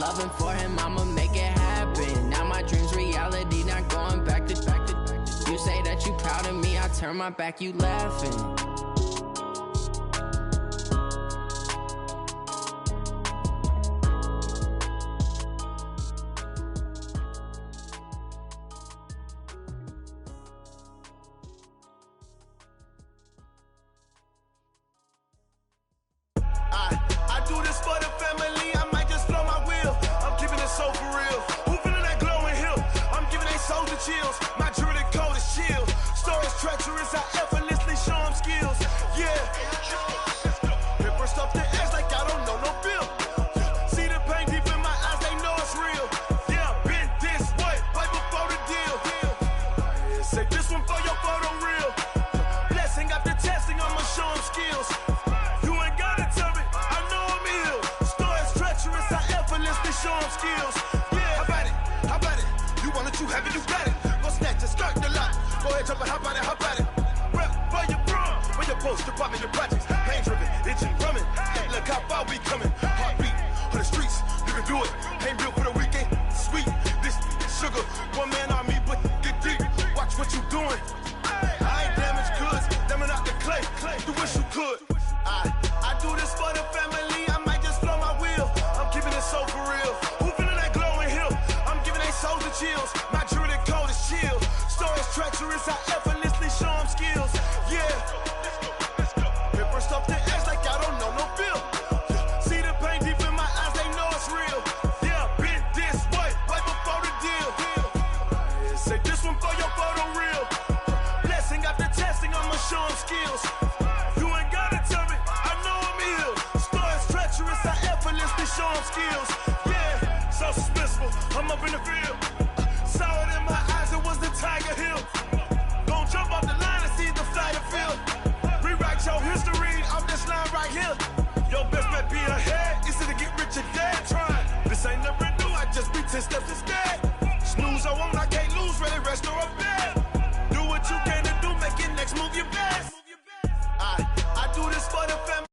loving for him, I'ma make it happen. Now my dreams reality, not going back to. You say that you proud of me, I turn my back, you laughing. I do this for the family, I might just blow my wheel. I'm keeping it so for real. Who feeling that glowing hill? I'm giving they souls the chills. My jewelry code is chill. Stories treacherous, I effortlessly show them skills. Yeah. Paper stuff the edge like I don't know no bill. See the pain deep in my eyes, they know it's real. Yeah, been this way, right before the deal. Say this one for your photo reel. Blessing after testing, I'ma show them skills. Show them skills. Yeah, how about it? You want it, you have it, you got it. Go snatch it, start the lot. Go ahead, jump it, how about it? Rep for your bro, for your post, department, your projects. Pain driven, itching, drumming. Hey, look how far we coming. Heartbeat on the streets, you can do it. Ain't built for the weekend. Sweet, this sugar, one man army, but get deep. Watch what you doing. I ain't damaged goods, damn it out the clay. You wish you could. I do this for the family. I might just blow my wheel. I'm keeping it so for real. Who feeling that glowing hill? I'm giving they souls the chills. My jewelry code is chill. Stories treacherous, I effortlessly show them skills. Yeah. Paper stuff the edge like I don't know no bill. See the pain deep in my eyes, they know it's real. Yeah, been this way, right before the deal. Say this one for your photo reel. Blessing after testing, I'ma show them skills. You ain't gotta tell me, I know I'm ill. Stories treacherous, I effortlessly show them skills. Yeah, so suspenseful, I'm up in the field. Saw it in my eyes, it was the Tiger Hill. Gon' jump off the line and see the flyer field. Rewrite your history off this line right here. Your best bet be ahead, easy to get rich or dead trying. This ain't never new, I just be 10 steps instead. Snooze, I won't, I can't lose, ready, rest or a bed. Do what you can to do, make it next move your best. I do this for the family.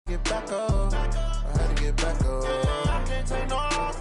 Get back up. I had to get back up. I can't take no loss.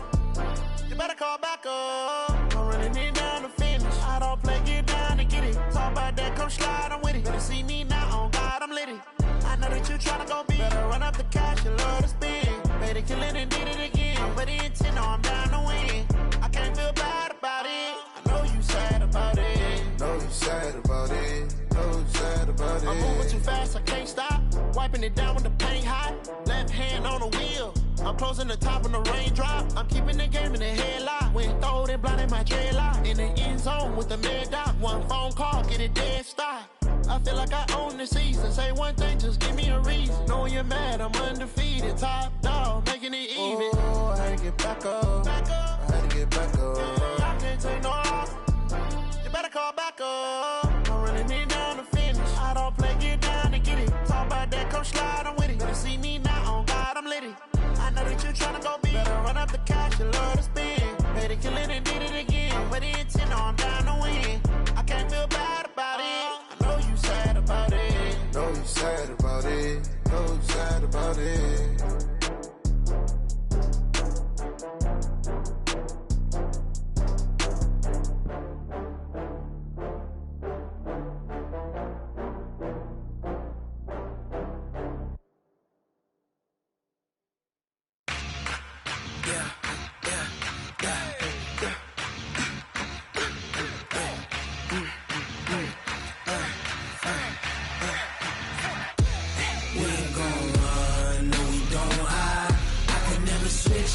You better call back up. I'm running it down to finish. I don't play, get down to get it. Talk about that, come slide, I'm with it. Better see me now, on God, I'm litty. I know that you tryna go big. Better run up the cash, you love to spin. Made it, kill it, and did it again. But the intent, no, I'm down to win. I can't feel bad about it. I know you sad about it. Know you sad about it. Know you sad about it. I'm moving too fast, I can't stop. Wiping it down with the paint hot. Left hand on the wheel. I'm closing the top when the raindrop. I'm keeping the game in the headlock. When throwed and blinded my dreadlock. In the end zone with the mad dot. One phone call, get it dead stop. I feel like I own the season. Say one thing, just give me a reason. Knowing you're mad, I'm undefeated. Top dog, making it even. Oh, I had to get back up. I had to get back up. I can't take no loss. You better call back up. I'm running it down to finish. I don't play, get down to get it. Talk about that, come slide, I'm with it. Better see me now, on God, I'm litty. I know that you tryna go big. Better run up the cash, you love to spin. Made it, kill it, and did it again. But the intent, no, I'm down to win. I can't feel bad about it. I know you sad about it. Know you sad about it. Know you sad about it.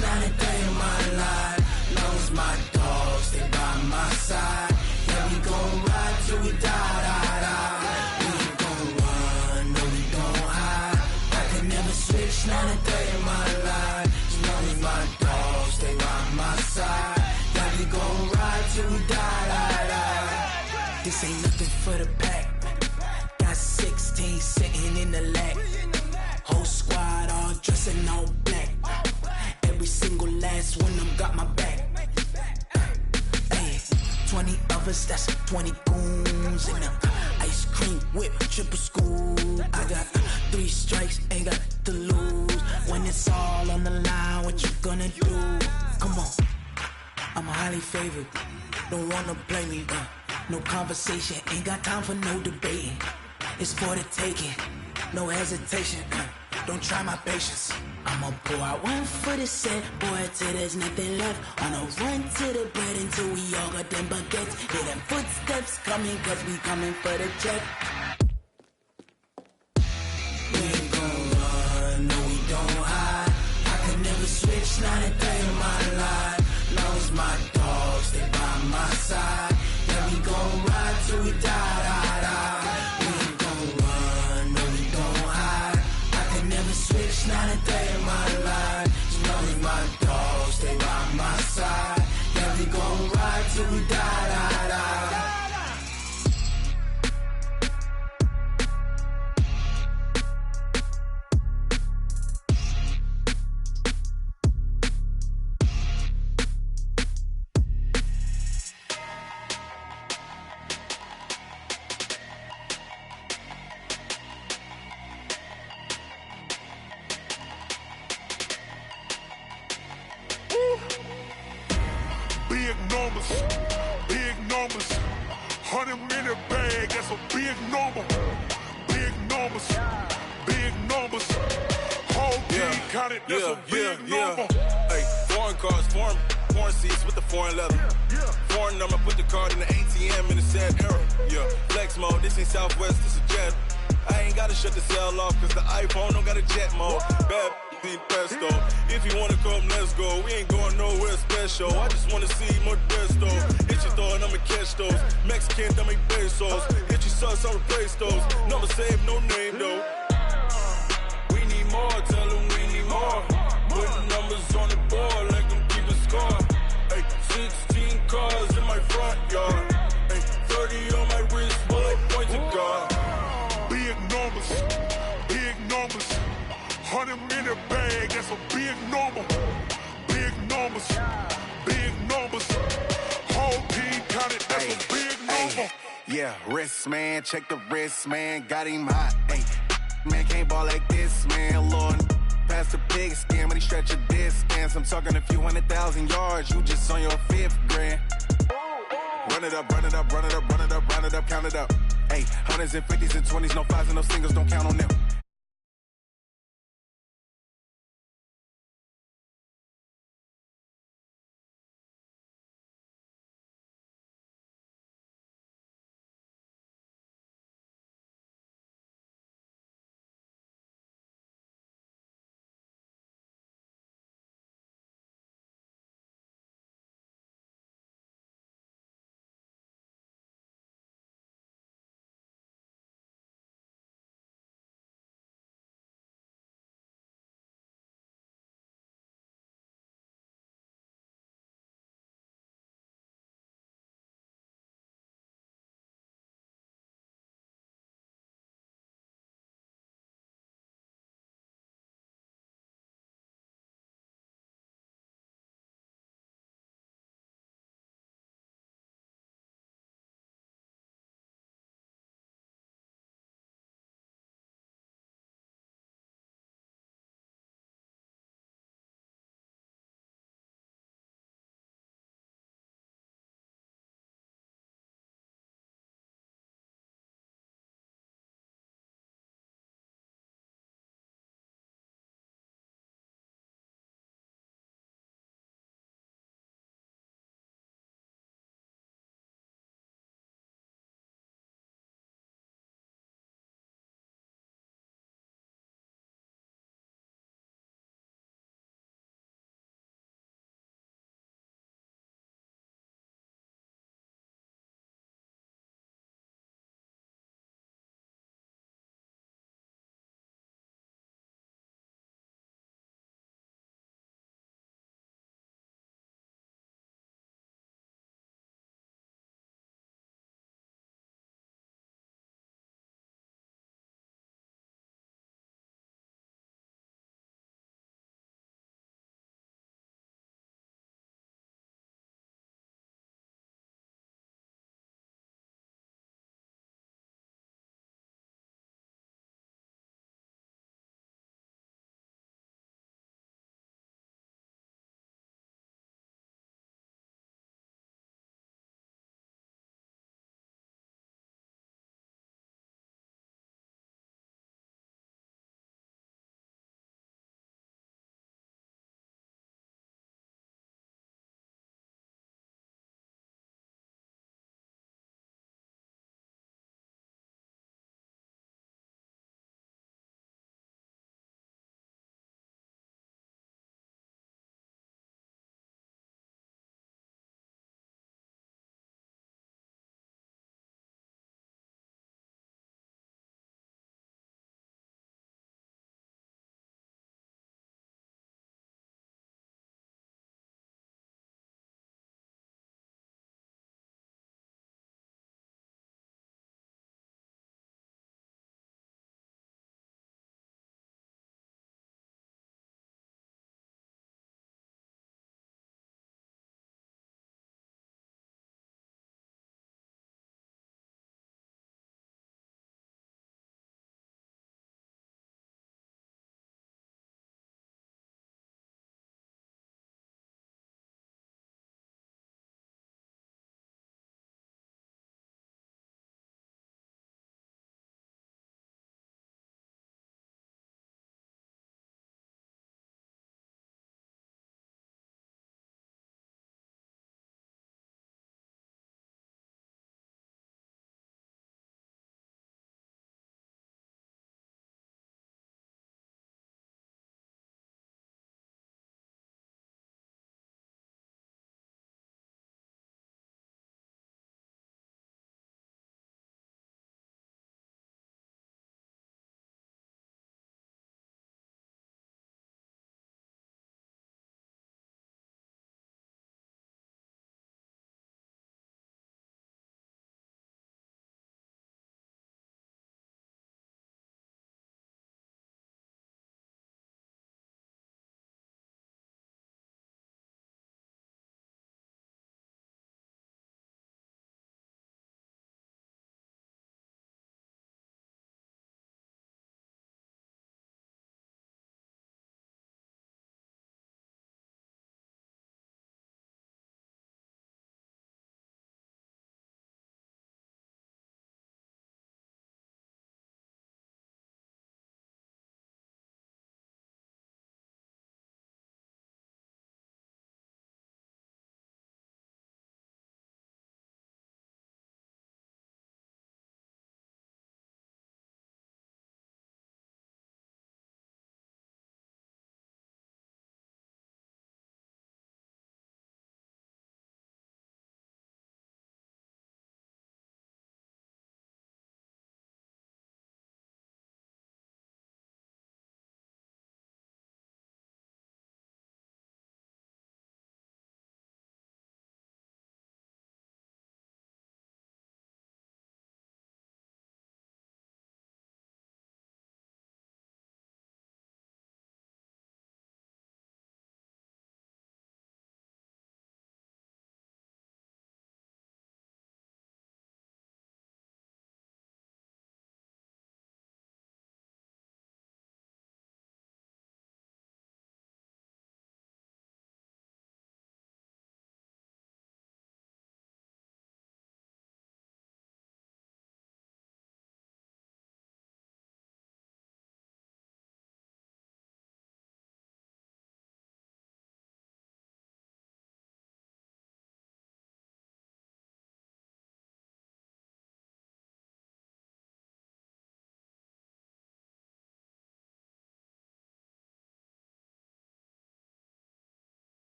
Not a day in my life. Knows my dogs, stay by my side. Yeah, we gon' ride till we die. We ain't gon' run, no, we gon' hide. I can never switch, not a day in my life. Knows my dogs, stay by my side. Yeah, we gon' ride till we die. This ain't nothing for the pack. Got 16 sitting in the lap. Whole squad all dressing all black. Every single last one of them got my back. Hey, 20 of us, that's 20 goons in the ice cream whip, triple scoop. I got 3 strikes, ain't got to lose. When it's all on the line, what you gonna do? Come on, I'm highly favored. Don't wanna play me, no conversation, ain't got time for no debating. It's for the taking, no hesitation. Don't try my patience. I'ma pour out one for the set, boy, till there's nothing left. On a run to the bread until we all got them baguettes. Hear them footsteps coming, cause we coming for the check. We ain't gon' run, no, we don't hide. I could never switch, not a day in my life. Knows my dogs, stay by my side. Yeah, we gon' ride till we die. We ain't gon' run, no, we don't hide. I could never switch, not a day in my life. Knows my dogs, stay by my side. Yeah, we gon' ride till we die. Big numbers, 100-minute bag, that's a big number. Big numbers, whole team counted, that's a big number. Hey, foreign cars, foreign seats with the foreign leather. Foreign number, put the card in the ATM in the sad era. Yeah, flex mode, this ain't Southwest, this is jet. I ain't gotta shut the cell off, cause the iPhone don't got a jet mode. Bad pesto. If you wanna come, let's go. We ain't going nowhere special. I just wanna see more desto. Hit your thought, I'ma catch those. Mexican, I make pesos. Hit your sauce, I'll replace those. Number save, no name though. We need more, tell them we need more. Putting numbers on the board, like them keep a score. Hey, 16 cars in my front yard. Hey, 30 on my wrist, bullet points of God. Big numbers, 100-minute bag, that's a big number. Big numbers, whole team counted, that's a big number. Yeah, wrist man, check the wrist man, got him hot. Ay, Man, can't ball like this, man, Lord. Past the pig skin when he stretch a distance. I'm talking a few 100,000 yards, you just on your 5th grand. Run it up, run it up, run it up, run it up, run it up, count it up. Hey, hundreds and fifties and 20s, no fives and no singles, don't count on them.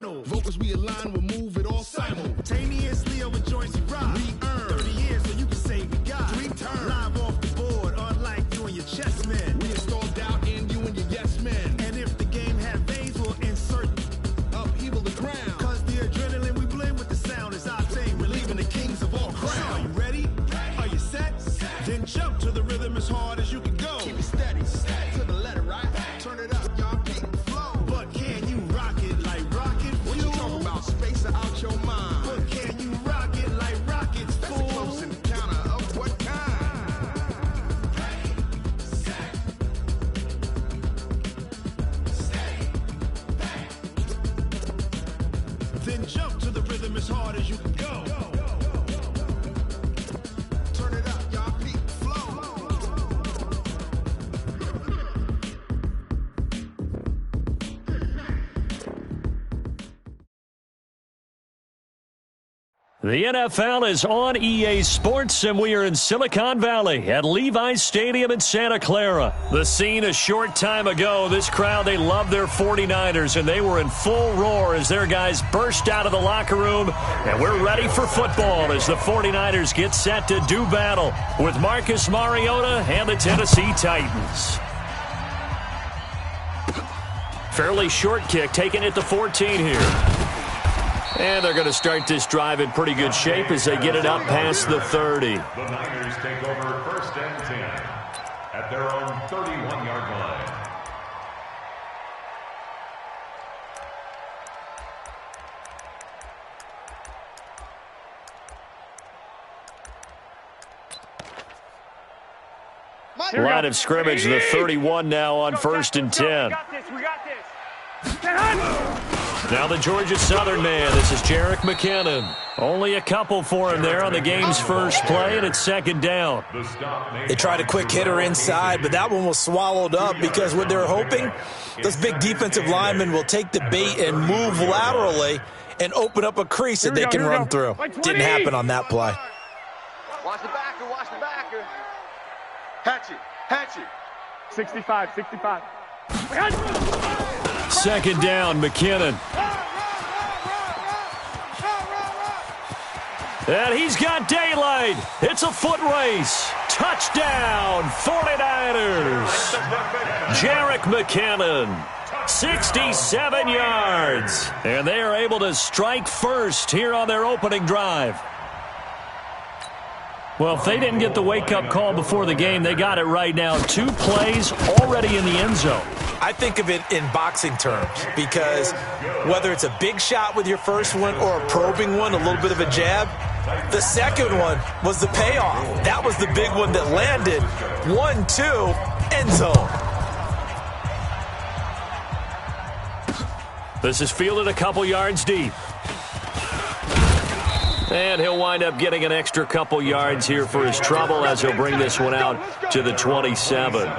Vocals we align, we'll move it all simultaneously over joints we rock. We earn 30 years, so you can say we got 3 turns. Live off the board, unlike you and your chess men. We install doubt in you and your yes men. And if the game had veins, we'll insert upheaval the ground. Cause the adrenaline we blend with the sound is our thing. We're leaving the kings of all crowns. Are you ready? Are you set? Then jump to the rhythm as hard as you can go. Keep it steady, to the letter, right? Turn it up, y'all, keep the flow. But can you rock it like rocket fuel? What you talking about? Space out your mind. But can you rock it like rockets, fool? That's a close encounter of what kind? Then jump to the rhythm as hard as you can go. Turn it up, y'all, keep the flow. The NFL is on EA Sports, and we are in Silicon Valley at Levi's Stadium in Santa Clara. The scene a short time ago, this crowd, they love their 49ers, and they were in full roar as their guys burst out of the locker room, and we're ready for football as the 49ers get set to do battle with Marcus Mariota and the Tennessee Titans. Fairly short kick, taking it to 14 here. And they're going to start this drive in pretty good shape as they get it up past the 30. The Niners take over 1st and 10 at their own 31-yard line. Line of scrimmage, the 31 now on 1st and 10. We got this. Now the Georgia Southern man, this is Jerick McKinnon. Only a couple for him there on the game's first play, and it's 2nd down. They tried a quick hitter inside, but that one was swallowed up because what they're hoping, those big defensive linemen will take the bait and move laterally and open up a crease that they can run through. Didn't happen on that play. Watch the backer, watch the backer. Hatch it. 65. 2nd down, McKinnon. And he's got daylight. It's a foot race. Touchdown, 49ers. Jerick McKinnon, 67 yards. And they are able to strike first here on their opening drive. Well, if they didn't get the wake-up call before the game, they got it right now. 2 plays already in the end zone. I think of it in boxing terms because whether it's a big shot with your first one or a probing one, a little bit of a jab, the second one was the payoff. That was the big one that landed. 1-2, end zone. This is fielded a couple yards deep. And he'll wind up getting an extra couple yards here for his trouble as he'll bring this one out to the 27.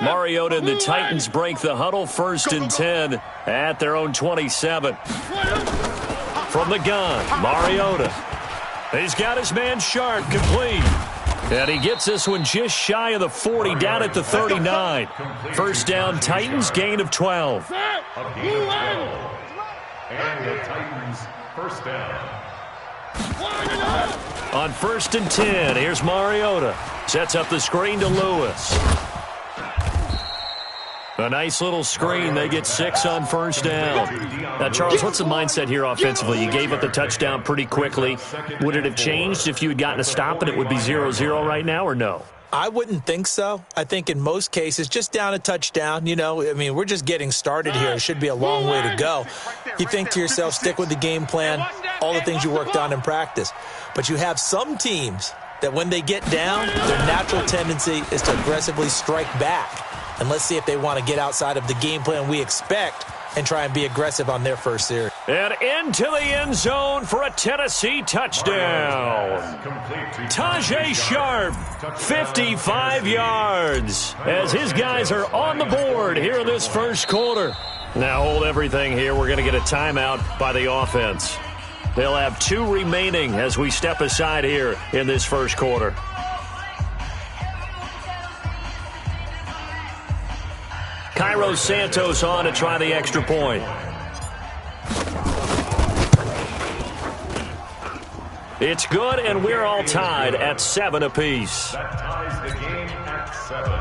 Mariota and the Titans break the huddle, 1st and 10 at their own 27. From the gun, Mariota. He's got his man Sharp complete. And he gets this one just shy of the 40, down at the 39. 1st down, Titans, gain of 12. And the Titans, 1st down. On 1st and 10, here's Mariota. Sets up the screen to Lewis. A nice little screen. They get 6 on 1st down. Now, Charles, what's the mindset here offensively? You gave up the touchdown pretty quickly. Would it have changed if you had gotten a stop and it would be 0-0 right now, or no? I wouldn't think so. I think in most cases, just down a touchdown, you know, I mean, we're just getting started here. It should be a long way to go. You think to yourself, stick with the game plan, all the things you worked on in practice. But you have some teams that when they get down, their natural tendency is to aggressively strike back. And let's see if they want to get outside of the game plan we expect and try and be aggressive on their first series. And into the end zone for a Tennessee touchdown. Tajay Sharp, 55 yards, as his guys are on the board here in this first quarter. Now hold everything here. We're going to get a timeout by the offense. They'll have 2 remaining as we step aside here in this first quarter. Cairo Santos on to try the extra point. It's good, and we're all tied at 7 apiece. That ties the game at 7.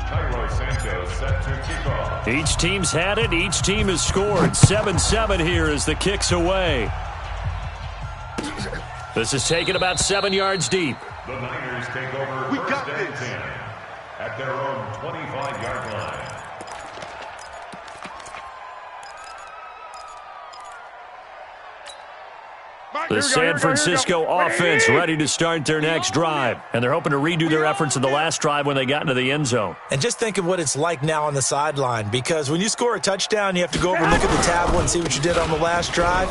Cairo Santos set to kick off. Each team's had it. Each team has scored. 7-7 here as the kick's away. This is taken about 7 yards deep. The Niners take over first and 10 at their own 25-yard line. The San Francisco offense ready to start their next drive. And they're hoping to redo their efforts in the last drive when they got into the end zone. And just think of what it's like now on the sideline, because when you score a touchdown, you have to go over and look at the tablet and see what you did on the last drive.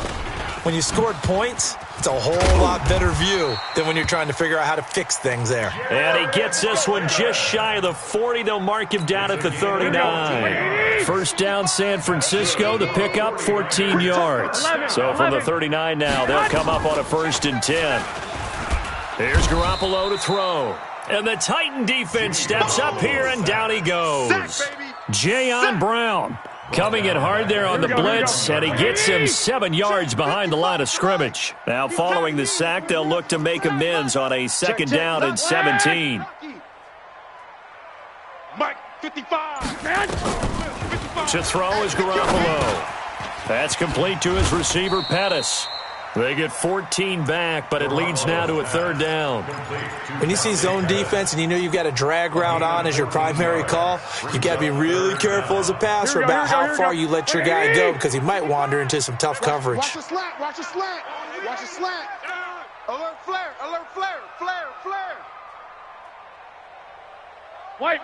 When you scored points, it's a whole lot better view than when you're trying to figure out how to fix things there. And he gets this one just shy of the 40. They'll mark him down at the 39. First down, San Francisco. The pickup, 14 yards. So from the 39 now, they'll come up on a 1st and 10. Here's Garoppolo to throw. And the Titan defense steps up here, and down he goes. Jayon Brown coming in hard there on the blitz, and he gets him 7 yards behind the line of scrimmage. Now, following the sack, they'll look to make amends on a 2nd down and 17. Mike, 55. To throw is Garoppolo. That's complete to his receiver, Pettis. They get 14 back, but it leads now to a 3rd down. When you see zone defense and you know you've got a drag route on as your primary call, you got to be really careful as a passer about how far you let your guy go, because he might wander into some tough coverage. Watch the slant, watch the slant, watch the slant. Alert flare, flare, flare. White.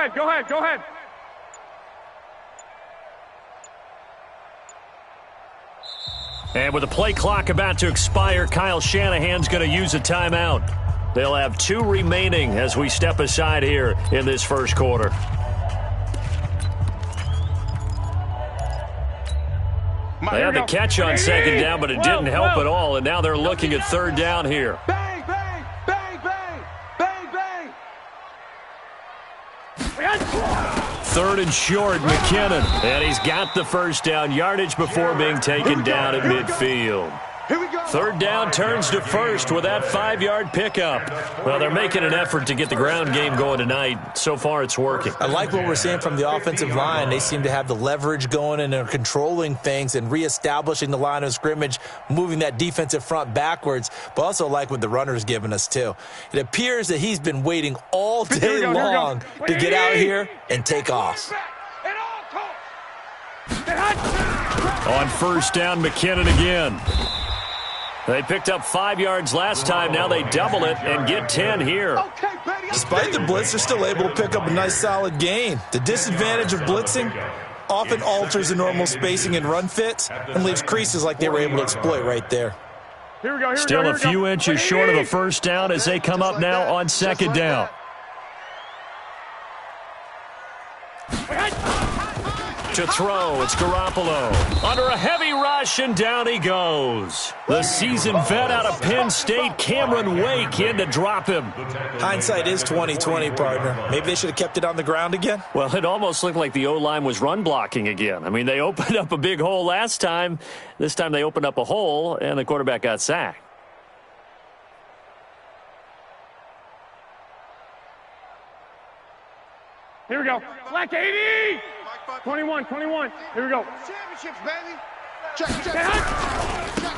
Go ahead. And with the play clock about to expire, Kyle Shanahan's going to use a timeout. They'll have 2 remaining as we step aside here in this first quarter. They had the catch on 2nd down, but it didn't help at all, and now they're looking at 3rd down here. Bang, bang, bang, bang, bang, bang. 3rd and short, McKinnon. And he's got the 1st down yardage before being taken down at midfield. 3rd down turns to 1st with that 5-yard pickup. Well, they're making an effort to get the ground game going tonight. So far, it's working. I like what we're seeing from the offensive line. They seem to have the leverage going, and they're controlling things and reestablishing the line of scrimmage, moving that defensive front backwards, but also like what the runner's giving us, too. It appears that he's been waiting all day long to get out here and take off. On 1st down, McKinnon again. They picked up 5 yards last time. Now they double it and get 10 here. Despite the blitz, they're still able to pick up a nice, solid gain. The disadvantage of blitzing often alters the normal spacing and run fits and leaves creases like they were able to exploit right there. Still a few inches short of a 1st down as they come up now on 2nd down. To throw, it's Garoppolo. Under a heavy rush, and down he goes. The seasoned vet out of Penn State, Cameron Wake, in to drop him. Hindsight is 20/20, partner. Maybe they should have kept it on the ground again. Well, it almost looked like the O-line was run blocking again. I mean, they opened up a big hole last time. This time they opened up a hole, and the quarterback got sacked. Here we go. Black 80. 21. Here we go. Championships, baby. Check.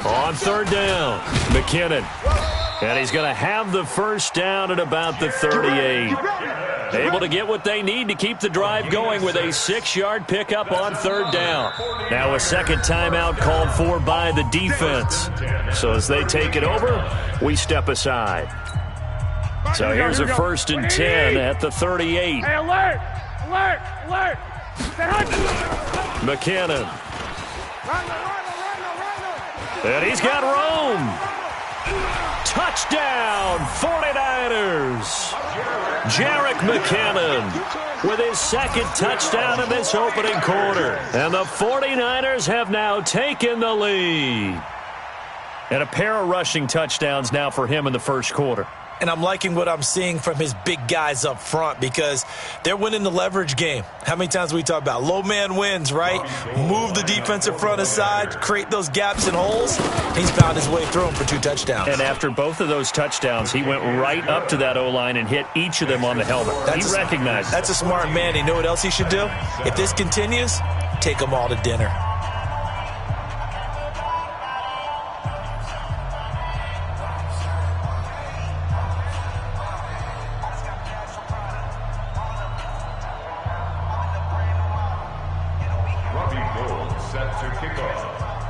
On 3rd down, McKinnon. And he's going to have the 1st down at about the 38. Able to get what they need to keep the drive going with a 6-yard pickup on 3rd down. Now a 2nd timeout called for by the defense. So as they take it over, we step aside. So here's a 1st and 10 at the 38. Hey, alert! McKinnon. And he's got room. Touchdown, 49ers. Jerick McKinnon with his second touchdown in this opening quarter. And the 49ers have now taken the lead. And a pair of rushing touchdowns now for him in the first quarter. And I'm liking what I'm seeing from his big guys up front because they're winning the leverage game. How many times we talk about low man wins, right? Move the defensive front aside, create those gaps and holes. He's found his way through them for 2 touchdowns. And after both of those touchdowns, he went right up to that O-line and hit each of them on the helmet. He recognized it. That's a smart man. You know what else he should do? If this continues, take them all to dinner.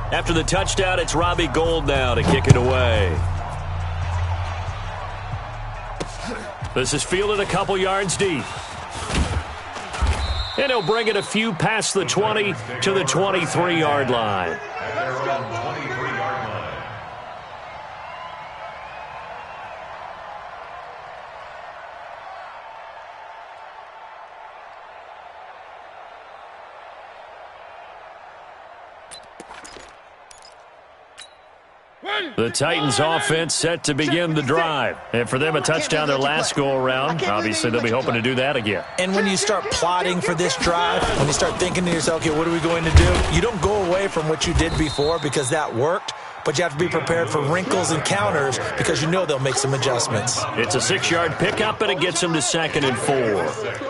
After the touchdown, it's Robbie Gould now to kick it away. This is fielded a couple yards deep. And he'll bring it a few past the 20 to the 23-yard line. The Titans offense set to begin the drive. And for them, a touchdown their last go-around. Obviously, they'll be hoping to do that again. And when you start plotting for this drive, when you start thinking to yourself, okay, what are we going to do? You don't go away from what you did before because that worked, but you have to be prepared for wrinkles and counters because you know they'll make some adjustments. It's a 6-yard pickup, and it gets them to 2nd and 4.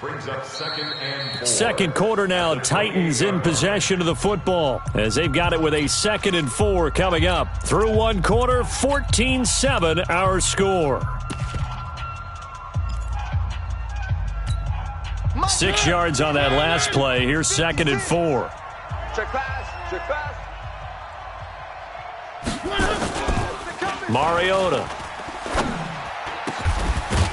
Brings up 2nd and 4. Second quarter now, Titans in possession of the football as they've got it with a 2nd and 4 coming up. Through one quarter, 14-7 our score. 6 yards on that last play. Here's 2nd and 4. Check pass. Check pass. Mariota.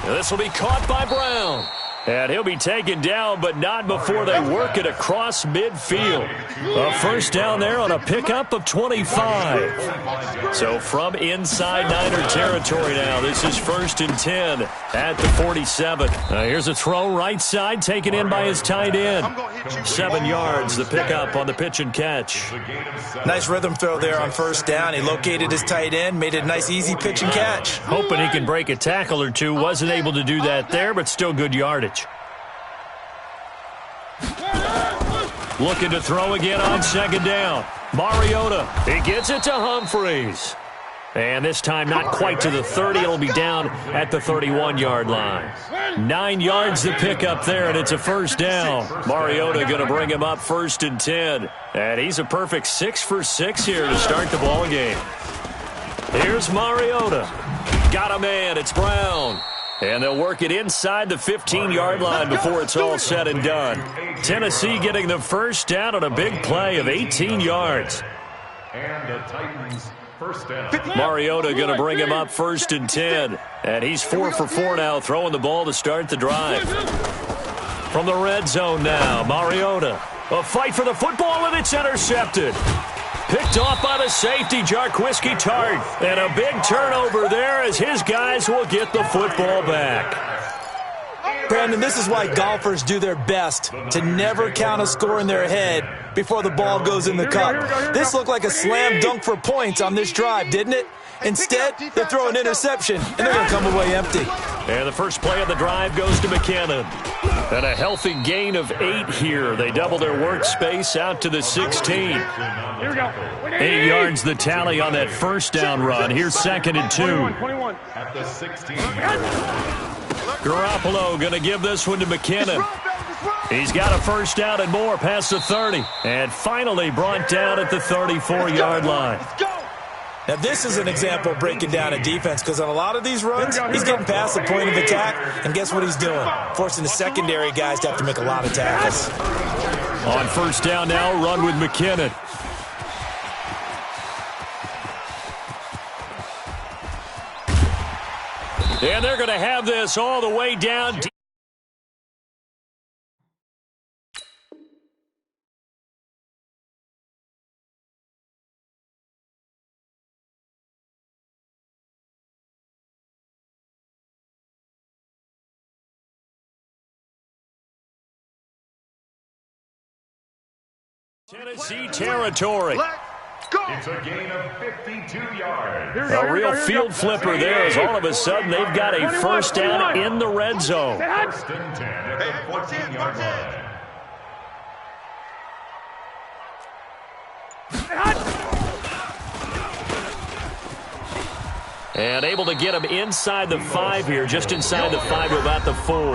And this will be caught by Brown. And he'll be taken down, but not before they work it across midfield. A first down there on a pickup of 25. So from inside Niner territory now, this is 1st and 10 at the 47. Here's a throw right side, taken in by his tight end. 7 yards, the pickup on the pitch and catch. Nice rhythm throw there on first down. He located his tight end, made it a nice, easy pitch and catch. Hoping he can break a tackle or two. Wasn't able to do that there, but still good yardage. Looking to throw again on 2nd down. Mariota, he gets it to Humphreys. And this time not quite to the 30. It'll be down at the 31-yard line. 9 yards to pick up there, and it's a first down. Mariota going to bring him up 1st and 10. And he's a perfect 6 for 6 here to start the ball game. Here's Mariota. Got a man. It's Brown. And they'll work it inside the 15-yard line before it's all said and done. Tennessee getting the first down on a big play of 18 yards. And the Titans first down. Mariota going to bring him up 1st and 10. And he's 4 for 4 now, throwing the ball to start the drive. From the red zone now, Mariota. A fight for the football, and it's intercepted. Picked off by the safety, Jarquiski Tart. And a big turnover there as his guys will get the football back. Brandon, this is why golfers do their best to never count a score in their head before the ball goes in the cup. This looked like a slam dunk for points on this drive, didn't it? Instead, they throw an interception, and they're going to come away empty. And the first play of the drive goes to McKinnon. And a healthy gain of 8 here. They double their workspace out to the 16. Here we go. 8 yards the tally on that first down run. Here's 2nd and 2. 21. At the 16. Garoppolo going to give this one to McKinnon. He's got a first down and more past the 30. And finally brought down at the 34-yard line. Now, this is an example of breaking down a defense because on a lot of these runs, he's getting past the point of attack, and guess what he's doing? Forcing the secondary guys to have to make a lot of tackles. On first down now, run with McKinnon. And they're going to have this all the way down. Tennessee territory. It's a gain of 52 yards. A real field flipper there as all of a sudden they've got a first down in the red zone. First and 10 at the 14-yard line. And able to get him inside the 5 here, just inside the 5 to about the 4.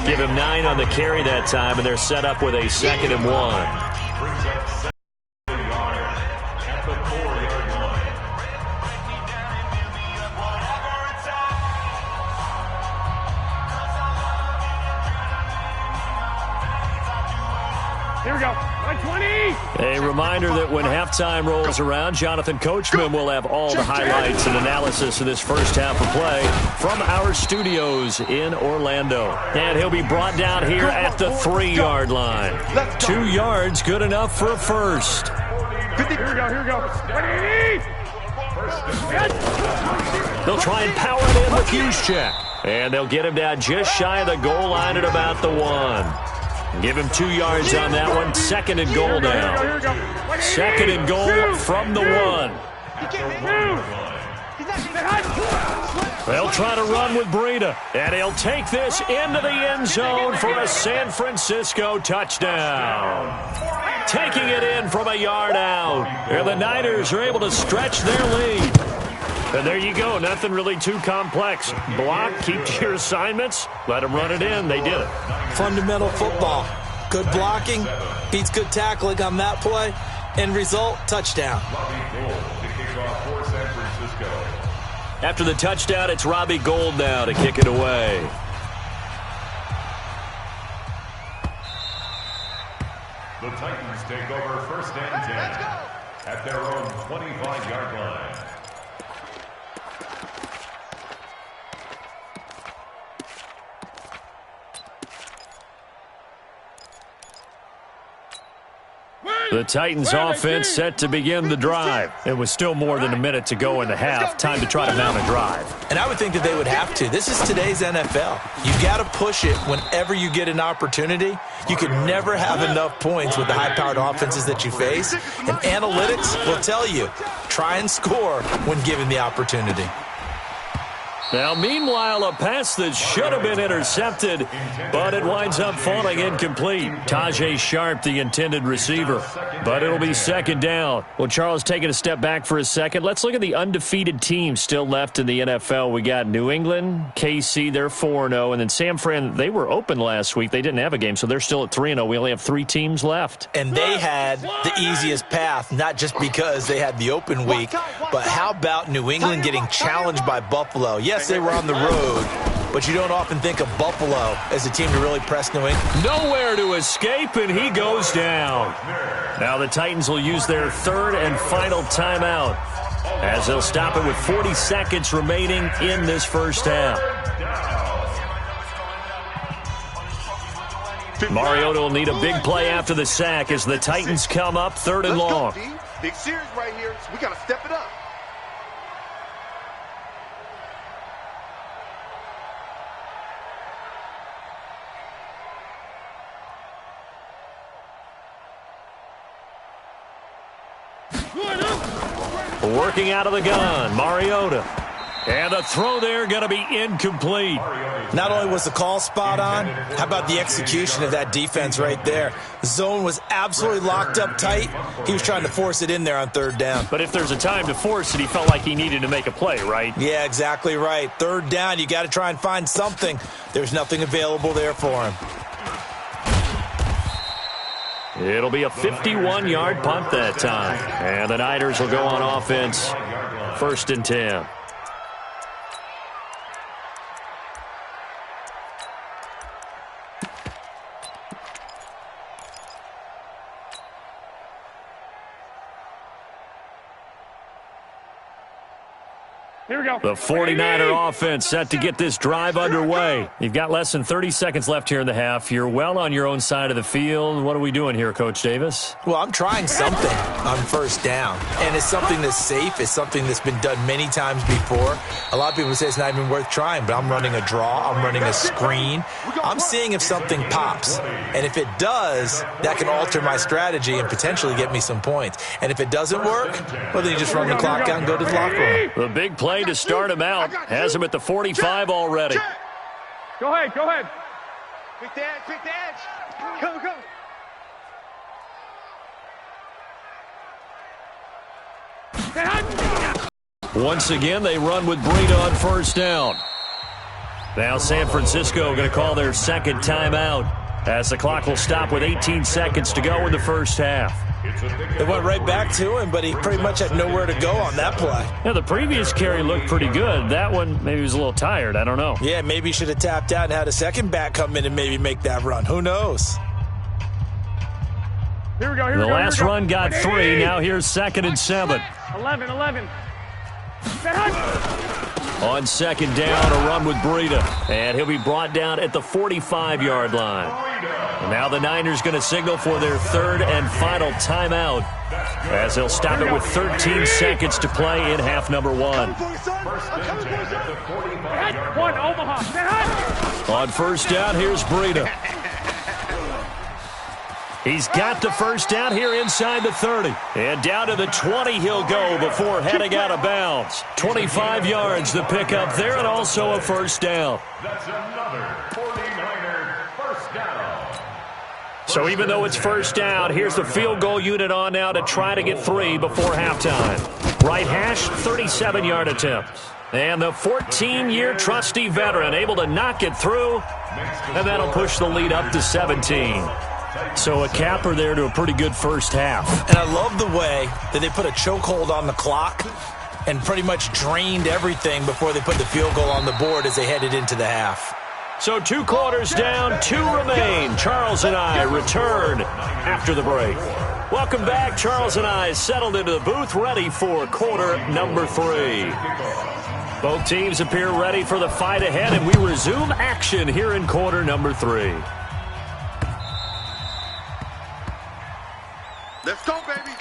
Give him 9 on the carry that time, and they're set up with a 2nd and 1. Brings up 7 yards at the 4-yard line. Here we go. 120. A reminder that when halftime rolls around, Jonathan Coachman will have all the highlights and analysis of this first half of play from our studios in Orlando. And he'll be brought down here at the 3-yard line. 2 yards, good enough for a first. Here we go. Here we go. 180. They'll try and power it in with Juszczyk. And they'll get him down just shy of the goal line at about the 1. Give him 2 yards on that one. 2nd and goal now. 2nd and goal from the 1. They'll try to run with Breida. And he'll take this into the end zone for a San Francisco touchdown. Taking it in from a yard out. And the Niners are able to stretch their lead. And there you go. Nothing really too complex. Block, keep to your assignments, let them run it in. They did it. Fundamental football. Good blocking, beats good tackling on that play. End result, touchdown. After the touchdown, it's Robbie Gould now to kick it away. The Titans take over 1st and 10 at their own 25-yard line. The Titans offense set to begin the drive. It was still more than a minute to go in the half. Time to try to mount a drive. And I would think that they would have to. This is today's NFL. You got to push it whenever you get an opportunity. You can never have enough points with the high-powered offenses that you face. And analytics will tell you, try and score when given the opportunity. Now, meanwhile, a pass that should have been intercepted, but it winds up falling incomplete. Tajay Sharp, the intended receiver, but it'll be 2nd down. Well, Charles, taking a step back for a second, let's look at the undefeated teams still left in the NFL. We got New England, KC, they're 4-0, and then San Fran, they were open last week. They didn't have a game, so they're still at 3-0. We only have 3 teams left. And they had the easiest path, not just because they had the open week, but how about New England getting challenged by Buffalo? Yes, they were on the road, but you don't often think of Buffalo as a team to really press New England. Nowhere to escape, and he goes down. Now the Titans will use their 3rd and final timeout as they'll stop it with 40 seconds remaining in this first half. Mariota will need a big play after the sack as the Titans come up 3rd and long. Big series right here, so we got to step it up. Working out of the gun, Mariota. And a throw there going to be incomplete. Not only was the call spot on, how about the execution of that defense right there? The zone was absolutely locked up tight. He was trying to force it in there on 3rd down. But if there's a time to force it, he felt like he needed to make a play, right? Yeah, exactly right. 3rd down, you got to try and find something. There's nothing available there for him. It'll be a 51-yard punt that time. And the Niners will go on offense. 1st and 10. Here we go. The 49er offense set to get this drive underway. You've got less than 30 seconds left here in the half. You're well on your own side of the field. What are we doing here, Coach Davis? Well, I'm trying something on first down, and it's something that's safe. It's something that's been done many times before. A lot of people say it's not even worth trying, but I'm running a draw. I'm running a screen. I'm seeing if something pops, and if it does, that can alter my strategy and potentially get me some points. And if it doesn't work, well, then you just run the clock out and go to the locker room. The big play to start him out. Has him at the 45 already. Go ahead, go ahead. Pick the edge. Go. Once again, they run with Breida on first down. Now San Francisco going to call their second timeout as the clock will stop with 18 seconds to go in the first half. It went right back to him, but he pretty much had nowhere to go on that play. Yeah, the previous carry looked pretty good. That one, maybe he was a little tired. I don't know. Yeah, maybe he should have tapped out and had a second back come in and maybe make that run. Who knows? Here we go. The last run got 3. Now here's 2nd and 7. 11. On second down, a run with Breida. And he'll be brought down at the 45-yard line. And now the Niners going to signal for their third and final timeout as they'll stop it with 13 seconds to play in half number 1. On first down, here's Breida. He's got the first down here inside the 30. And down to the 20 he'll go before heading out of bounds. 25 yards to pick up there and also a first down. That's another 49er first down. So even though it's first down, here's the field goal unit on now to try to get 3 before halftime. Right hash, 37-yard attempt. And the 14-year trusty veteran able to knock it through. And that'll push the lead up to 17. So a capper there to a pretty good first half. And I love the way that they put a chokehold on the clock and pretty much drained everything before they put the field goal on the board as they headed into the half. So 2 quarters down, 2 remain. Charles and I return after the break. Welcome back. Charles and I settled into the booth, ready for quarter number 3. Both teams appear ready for the fight ahead, and we resume action here in quarter number 3. Let's go, baby.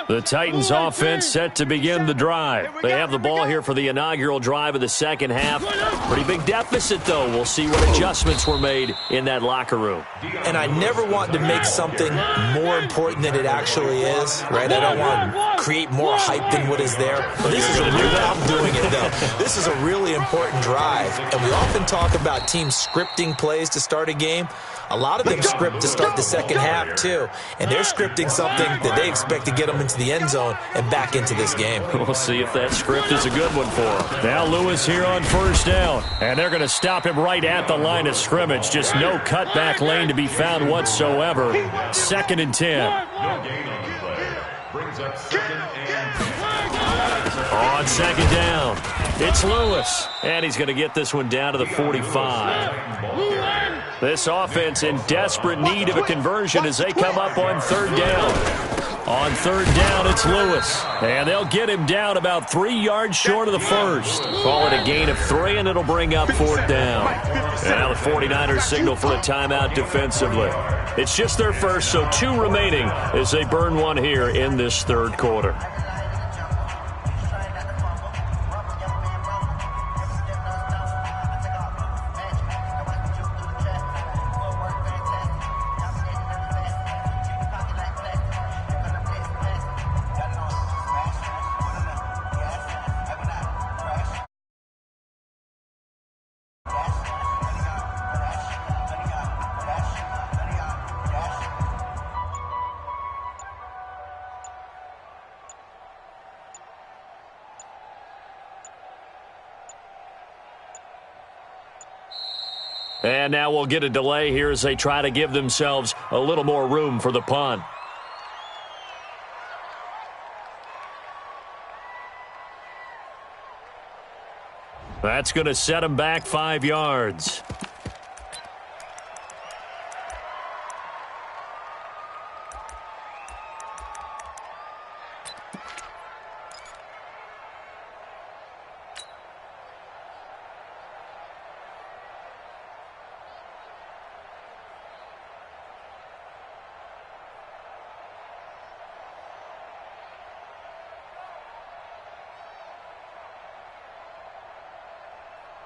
The Titans offense set to begin the drive. They have the ball here for the inaugural drive of the second half. Pretty big deficit, though. We'll see what adjustments were made in that locker room. And I never want to make something more important than it actually is, right? I don't want to create more hype than what is there. But this is I'm doing it, though. This is a really important drive. And we often talk about teams scripting plays to start a game. A lot of them script to start the second half, too. And they're scripting something that they expect to get them into the end zone and back into this game. We'll see if that script is a good one for them. Now Lewis here on first down. And they're going to stop him right at the line of scrimmage. Just no cutback lane to be found whatsoever. 2nd and 10. No gain on the play. Brings up 2nd and 10. On second down, it's Lewis. And he's going to get this one down to the 45. This offense in desperate need of a conversion as they come up on third down. On third down, it's Lewis. And they'll get him down about 3 yards short of the first. Call it a gain of 3, and it'll bring up 4th down. And now the 49ers signal for a timeout defensively. It's just their first, so 2 remaining as they burn one here in this third quarter. And now we'll get a delay here as they try to give themselves a little more room for the punt. That's going to set them back 5 yards.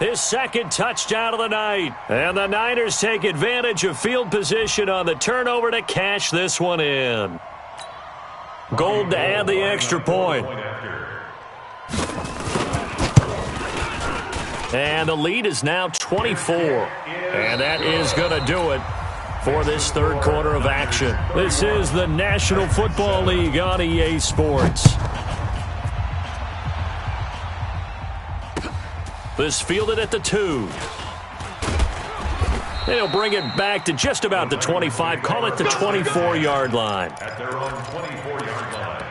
his second touchdown of the night. And the Niners take advantage of field position on the turnover to cash this one in. Gold to add the extra point. And the lead is now 24. And that is going to do it for this third quarter of action. This is the National Football League on EA Sports. This fielded at the 2. They'll bring it back to just about the 25. Call it the 24-yard line. At their own 24-yard line.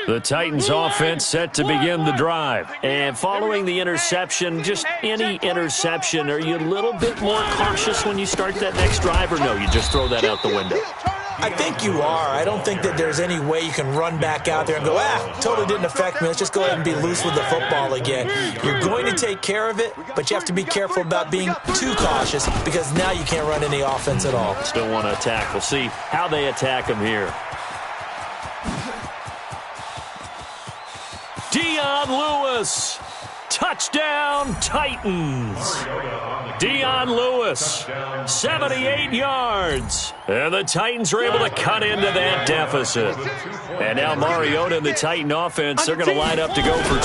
The Titans offense set to begin the drive. And following the interception, just any interception, are you a little bit more cautious when you start that next drive, or no, you just throw that out the window? I think you are. I don't think that there's any way you can run back out there and go, totally didn't affect me. Let's just go ahead and be loose with the football again. You're going to take care of it, but you have to be careful about being too cautious because now you can't run any offense at all. Still want to attack. We'll see how they attack him here. Dion Lewis, touchdown Titans. Dion Lewis, 78 yards. And the Titans are able to cut into that deficit. And now Mariota and the Titan offense, they're going to line up to go for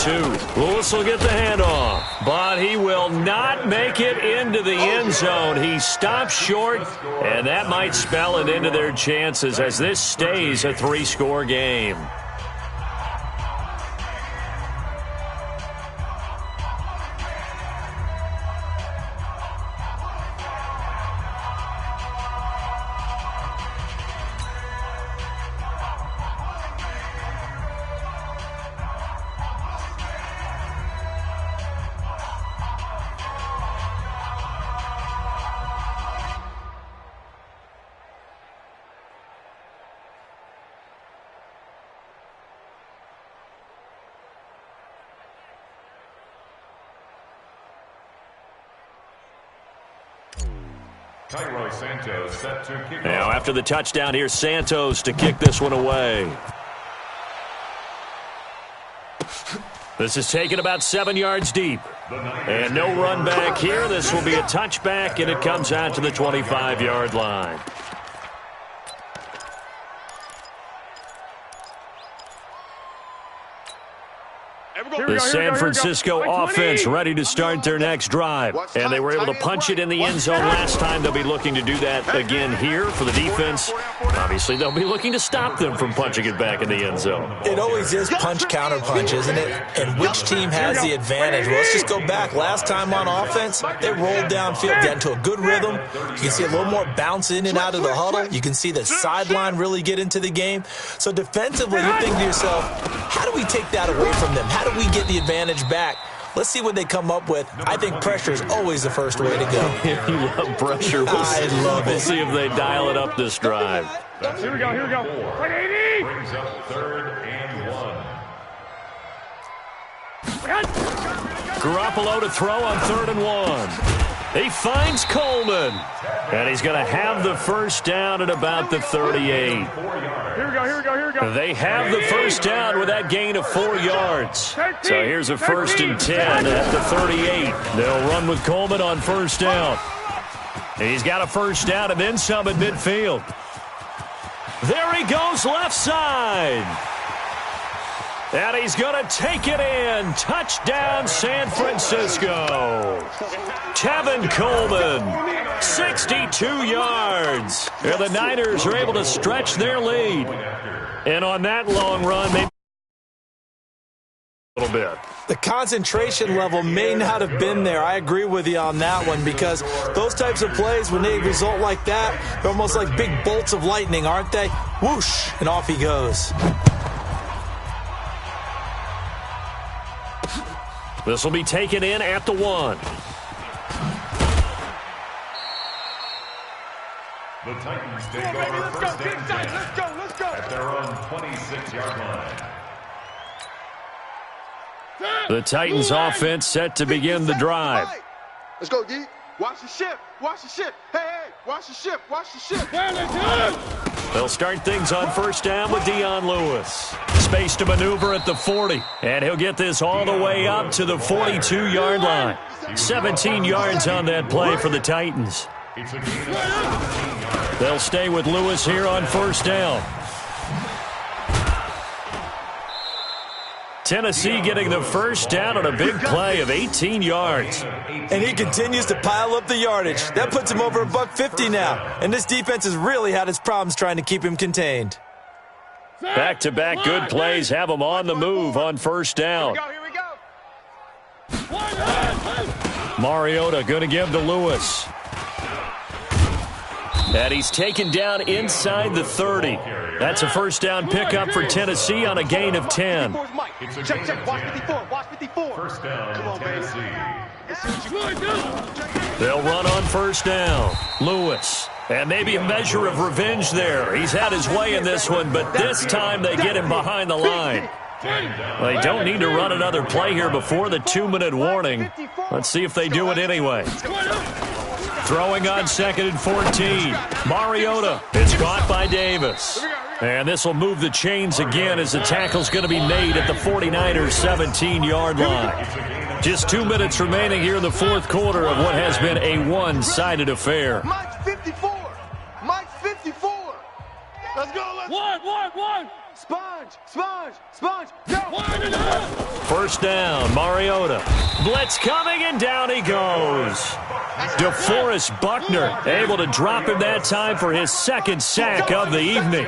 2. Lewis will get the handoff, but he will not make it into the end zone. He stops short, and that might spell it into their chances as this stays a 3-score game. Now, after the touchdown, here's Santos to kick this one away. This is taken about 7 yards deep. And no run back here. This will be a touchback, and it comes out to the 25-yard line. The San Francisco offense ready to start their next drive. And they were able to punch it in the end zone last time. They'll be looking to do that again here for the defense. Obviously, they'll be looking to stop them from punching it back in the end zone. It always is punch-counter-punch, isn't it? And which team has the advantage? Well, let's just go back. Last time on offense, they rolled downfield, got into a good rhythm. You can see a little more bounce in and out of the huddle. You can see the sideline really get into the game. So defensively, you think to yourself, how do we take that away from them? How do we get the advantage back? Let's see what they come up with. I think pressure is always the first way to go. You love pressure. I love it. We'll see if they dial it up this drive. Here we go, here we go. Like 80! Brings up 3rd and 1. Garoppolo to throw on 3rd and 1. He finds Coleman. And he's going to have the first down at about the 38. Here we go, here we go, here we go. They have the first down with that gain of 4 yards. So here's a 1st and 10 at the 38. They'll run with Coleman on first down. He's got a first down and then some at midfield. There he goes left side. And he's going to take it in. Touchdown, San Francisco. Tevin Coleman, 62 yards. And the Niners are able to stretch their lead. And on that long run, maybe a little bit. The concentration level may not have been there. I agree with you on that one because those types of plays, when they result like that, they're almost like big bolts of lightning, aren't they? Whoosh, and off he goes. This will be taken in at the 1. The Titans take over 1st and 10. Let's go. At their own 26-yard line. The Titans offense set to begin the drive. Let's go, D. Watch the ship. Watch the ship. Hey, watch the ship. Watch the ship. They'll start things on first down with Dion Lewis. Space to maneuver at the 40, and he'll get this all the way up to the 42-yard line. 17 yards on that play for the Titans. They'll stay with Lewis here on first down. Tennessee getting the first down on a big play of 18 yards. And he continues to pile up the yardage. That puts him over $150 now. And this defense has really had its problems trying to keep him contained. Back-to-back good plays have him on the move on first down. Here we go. Mariota going to give to Lewis. And he's taken down inside the 30. That's a first down pickup for Tennessee on a gain of 10. Check. Watch 54. Watch 54. First down, Tennessee. They'll run on first down. Lewis. And maybe a measure of revenge there. He's had his way in this one, but this time they get him behind the line. They don't need to run another play here before the 2-minute warning. Let's see if they do it anyway. Throwing on 2nd and 14. Mariota. It's caught by Davis. And this will move the chains again as the tackle's going to be made at the 49ers' 17-yard line. Just 2 minutes remaining here in the fourth quarter of what has been a one-sided affair. Mike's 54. Mike's 54. Let's go. One. Sponge. Go. First down, Mariota. Blitz coming, and down he goes. DeForest Buckner able to drop him that time for his second sack of the evening.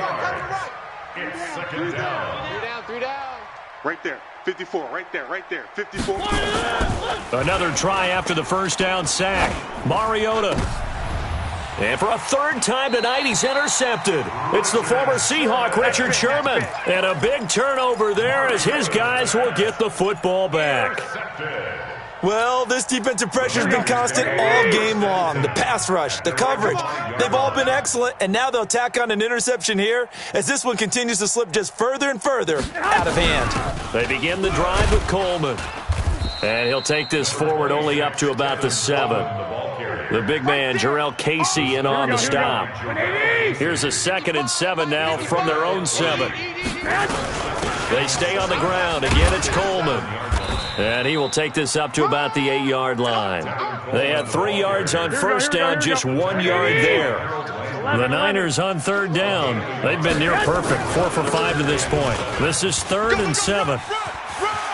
It's second down. Three down. Right there. 54. Right there. 54. Another try after the first down sack. Mariota. And for a third time tonight, he's intercepted. It's the former Seahawk, Richard Sherman. And a big turnover there as his guys will get the football back. Well, this defensive pressure has been constant all game long. The pass rush, the coverage, they've all been excellent, and now they'll tack on an interception here as this one continues to slip just further and further out of hand. They begin the drive with Coleman. And he'll take this forward only up to about the 7. The big man, Jarrell Casey, in on the stop. Here's a 2nd and 7 now from their own 7. They stay on the ground. Again, it's Coleman. And he will take this up to about the 8-yard line. They had 3 yards on first down, just 1 yard there. The Niners on third down. They've been near perfect, 4 for 5 to this point. This is 3rd and 7.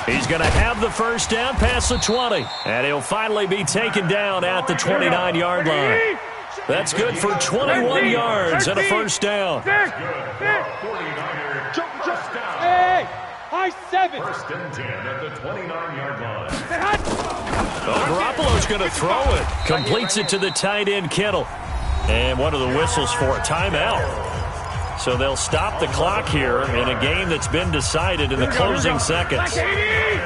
He's going to have the first down past the 20. And he'll finally be taken down at the 29-yard line. That's good for 21 yards and a first down. High 7. First and 10 at the 29-yard line. Garoppolo's going to throw it. Completes it to the tight end, Kittle. And what are the whistles for? A timeout. So they'll stop the clock here in a game that's been decided in the closing seconds. Hey,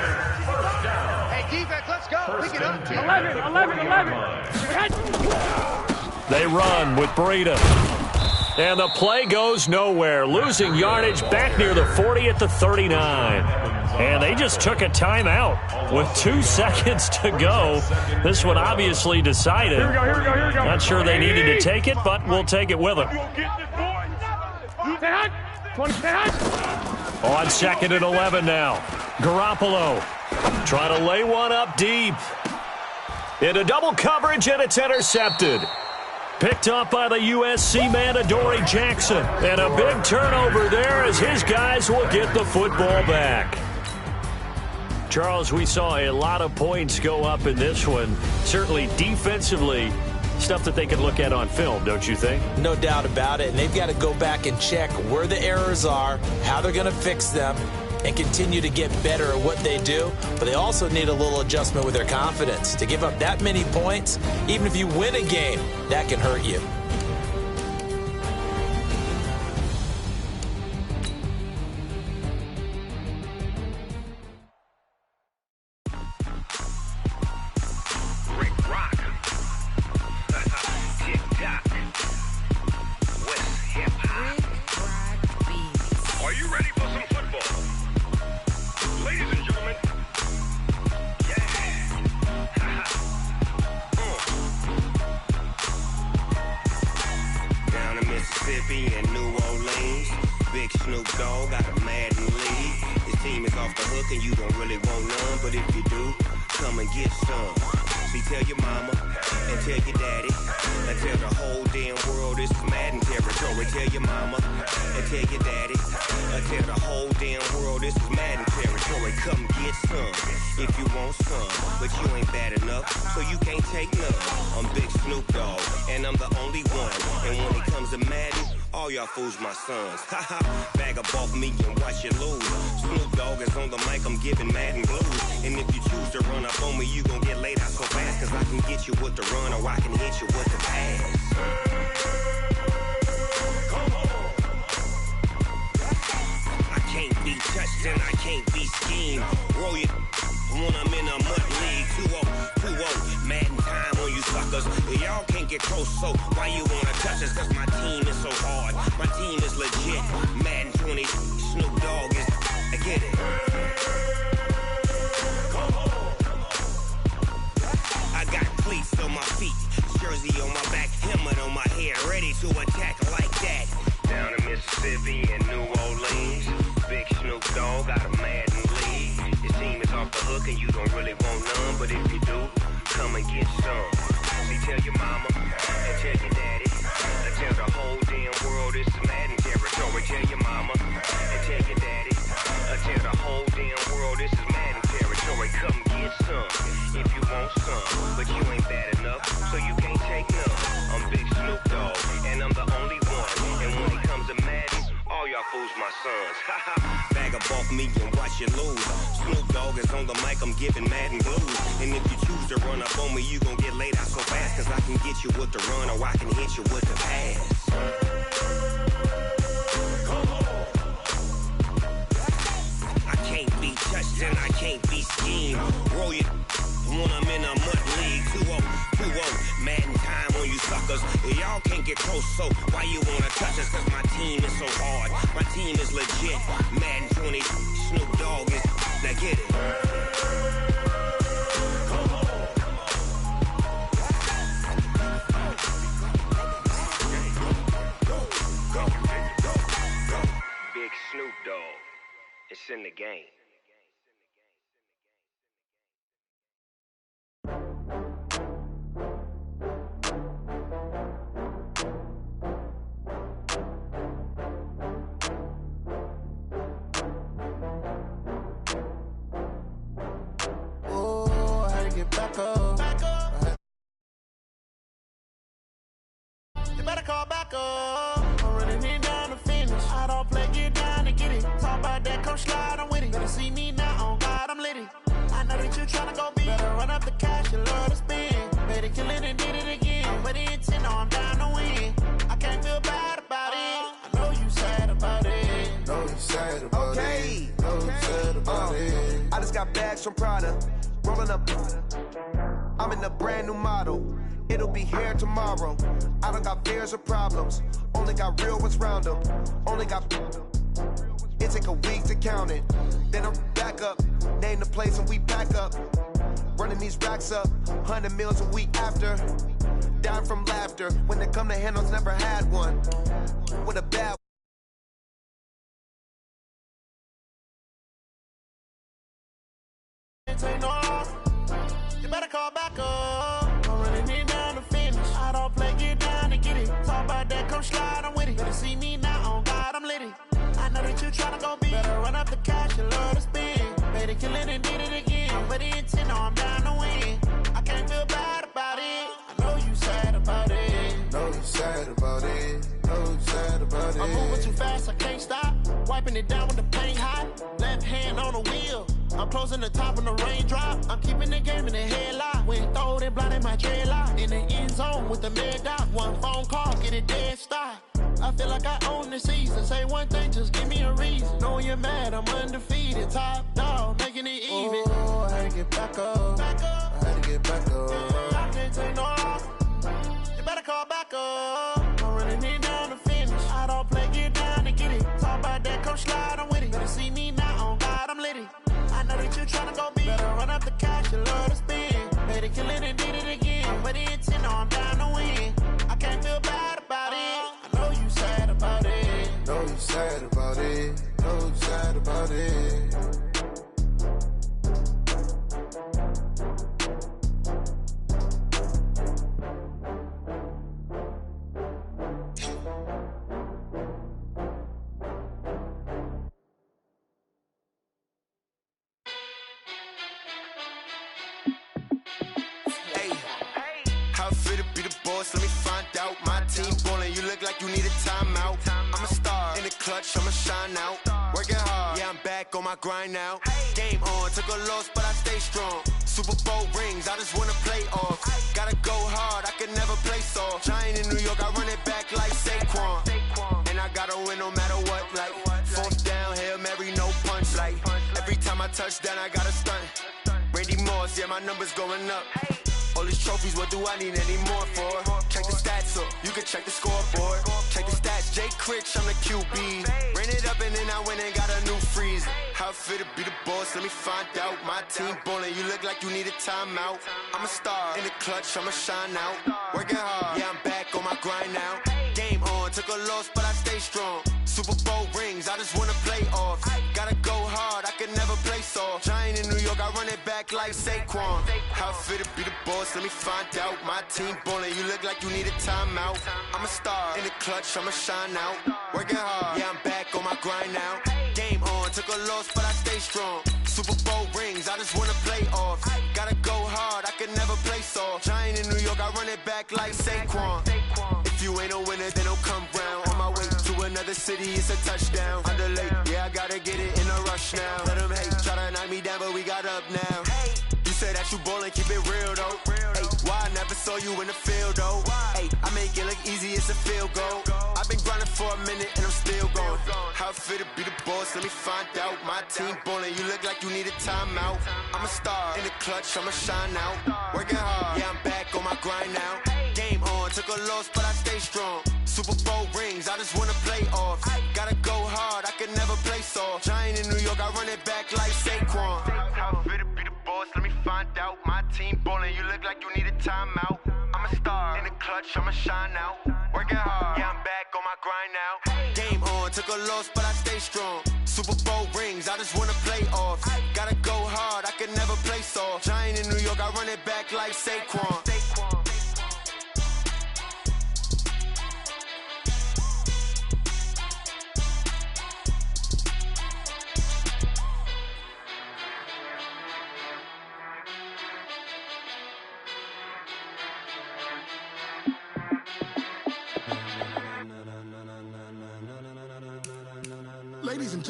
defense, let's go. Pick it up. 11. They run with Breida. And the play goes nowhere. Losing yardage back near the 40 at the 39. And they just took a timeout with 2 seconds to go. This one obviously decided. Here we go. Not sure they needed to take it, but we'll take it with them. On 2nd and 11 now. Garoppolo trying to lay one up deep. Into double coverage, and it's intercepted. Picked up by the USC man, Adoree Jackson. And a big turnover there as his guys will get the football back. Charles, we saw a lot of points go up in this one. Certainly defensively, stuff that they can look at on film, don't you think? No doubt about it. And they've got to go back and check where the errors are, how they're going to fix them, and continue to get better at what they do. But they also need a little adjustment with their confidence. To give up that many points, even if you win a game, that can hurt you. Snoop Dogg got a Madden lead. His team is off the hook and you don't really want none, but if you do, come and get some. See, tell your mama and tell your daddy and tell the whole damn world this is Madden territory. Tell your mama and tell your daddy and tell the whole damn world this is Madden territory. Come get some if you want some, but you ain't bad enough, so you can't take none. I'm Big Snoop Dogg, and I'm the only one. And when it comes to Madden, all y'all fools my sons. Haha, bag up off me and watch you lose. Snoop Dogg is on the mic, I'm giving Madden blues. And if you choose to run up on me, you gon' get laid out so fast, cause I can get you with the run or I can hit you with the pass. Come on. I can't be touched and I can't be schemed. Roll it when I'm in a mud league. 2-0, Madden time on you suckers. Y'all can't get close, so why you wanna touch us? Cause my team is so hard, my team is legit. Madden 20, Snoop Dogg is, I get it. Come on. I got cleats on my feet, jersey on my back, helmet on my head, ready to attack like that. Down in Mississippi and New Orleans, Big Snoop Dogg got a Madden lead. His team is off the hook and you don't really want none, but if you do, come and get some. See, tell your mama and tell your daddy and tell the whole damn world this is Madden territory. Tell your mama and tell your daddy and tell the whole damn world this is Madden territory. Come get some if you want some, but you ain't bad enough, so you can't take none. I'm Big Snoop Dogg, and I'm the only one. And when it comes to Madden, all y'all fools my sons. Haha, bag up off me and watch you lose. Snoop Dogg is on the mic, I'm giving Madden blues. And if you choose to run up on me, you gon' get laid out so fast, cause I can get you with the run or I can hit you with the pass. Come on. I can't be touched and I can't be schemed. Roll it when I'm in a mud league. 2-0, Madden time on you suckers. Y'all can't get close, so why you wanna touch us? Cause my team is so hard, my team is legit. Madden 20, Snoop Dogg is, now get it. Come on. Big Snoop Dogg, it's in the game. Back up. You better call back up. I'm running it down to finish. I don't play, get down to get it. Talk about that, come slide, I'm with it. Better see me now, on God, I'm lit it. I know that you tryna go big. Better run up the cash, you love to spend. Better kill it and did it again. But the intent, no, I'm down to win. I can't feel bad about it. I know you sad about it. Know you sad about it. Know you sad about it. I just got bags from Prada. Rolling up, I'm in a brand new model. It'll be here tomorrow. I don't got fears or problems. Only got real ones round them. Only got. It take a week to count it. Then I'm back up. Name the place and we pack up. Running these racks up. 100 meals a week after. Down from laughter. When they come to handles, never had one. With a bad. You better call back up. I'm running it down to finish. I don't play, get down to get it. Talk about that, come slide, I'm with it. Better see me now, on God, I'm lit it. I know that you tryna go big. Better run up the cash, you love to spend. Better kill it and did it again. But the intent, no, I'm down to win. I can't feel bad about it. I know you sad about it. Know you sad about it. Know you sad about it. I'm moving too fast, I can't stop. Wiping it down with the paint hot. Left hand on the wheel. I'm closing the top on the raindrop. I'm keeping the game in the headlock. When throwed and blinded my dreadlock. In the end zone with the mid dot. One phone call, get it dead stop. I feel like I own the season. Say one thing, just give me a reason. Knowing you're mad, I'm undefeated. Top dog, making it even. Oh, I had to get back up. I had to get back up. I can't take no loss. You better call back up. I'm running it down to finish. I don't play, get down to get it. Talk about that, come slide, I'm with it. Better see me now, on God, I'm lit it. I know that you tryna go big. Better run up the cash, you love to spend. Better kill it and did it again. But the intent, no, I'm down to win. I can't feel bad about it. I know you sad about it. Know you sad about it. about it. Let me find out. My team ballin', you look like you need a timeout. I'm a star in the clutch, I'ma shine out. Working hard, yeah, I'm back on my grind now. Game on, took a loss, but I stay strong. Super Bowl rings, I just wanna play off. Gotta go hard, I can never play soft. Giant in New York, I run it back like Saquon. And I gotta win no matter what, like fourth down, Hail Mary, no punch. Like every time I touch down, I gotta stunt. Randy Moss, yeah, my numbers going up. All these trophies, what do I need any more for? Check the stats up, you can check the scoreboard. Check the stats, Jay Critch, I'm the QB. Ran it up and then I went and got a new freeze. How it feel to be the boss, let me find out. My team ballin', you look like you need a timeout. I'm a star in the clutch, I'ma shine out. Working hard, yeah, I'm back on my grind now. Game on, took a loss, but I stay strong. Super Bowl rings, I just wanna play off. Gotta go hard, I can never play soft. Giant in New York, I run it back like Saquon. How it feel to be the boss, let me find out. My team ballin', you look like you need a timeout. I'm a star in the clutch, I'ma shine out. Working hard, yeah, I'm back on my grind now. Game on, took a loss, but I stay strong. Super Bowl rings, I just wanna play off. Gotta go hard, I can never play soft. Giant in New York, I run it back like Saquon. If you ain't a winner, then don't come round. On my way to another city, it's a touchdown. Underlay, yeah, I gotta get it in a rush now. Let them hate, try to knock me down, but we got up now. You said that you ballin', keep it real though. Hey, why I never saw you in the field though? Hey, I make it look easy, it's a field goal. I've been grinding for a minute and I'm still going. How it feel to be the boss, let me find out. My team ballin', you look like you need a timeout. I'm a star in the clutch, I'ma shine out. Working hard, yeah, I'm back on my grind now. Game on, took a loss, but I stay strong. Super Bowl rings, I just wanna play off. Gotta go hard, I can never play soft. Giant in New York, I run it back like Saquon. How it feel to be the boss, let me find out. My team ballin', you look like you need a timeout. I'm a star in the clutch, I'ma shine out. Working hard, yeah, I'm back on my grind now. Game on, took a loss, but I stay strong. Super Bowl rings, I just wanna play off. Gotta go hard, I can never play soft. Giant in New York, I run it back like Saquon. Ladies and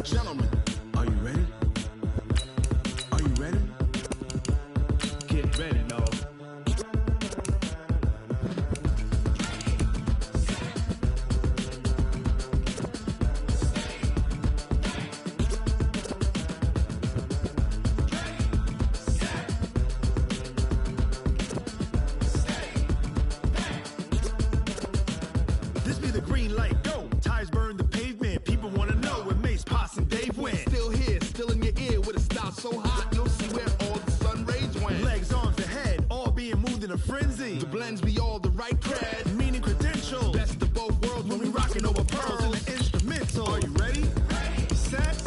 gentlemen, are you ready? Are you ready? Get ready, dog. This be the green light, go. Tires burn the pavement. People wanna know where Mace, Posse, and Dave went. Still here, still in your ear with a style so hot, you'll see where all the sun rays went. Legs, arms, the head, all being moved in a frenzy. The blends be all the right cred, meaning credentials. Best of both worlds when we rockin' over pearls in the instrumental. Are you ready? Ready. Set.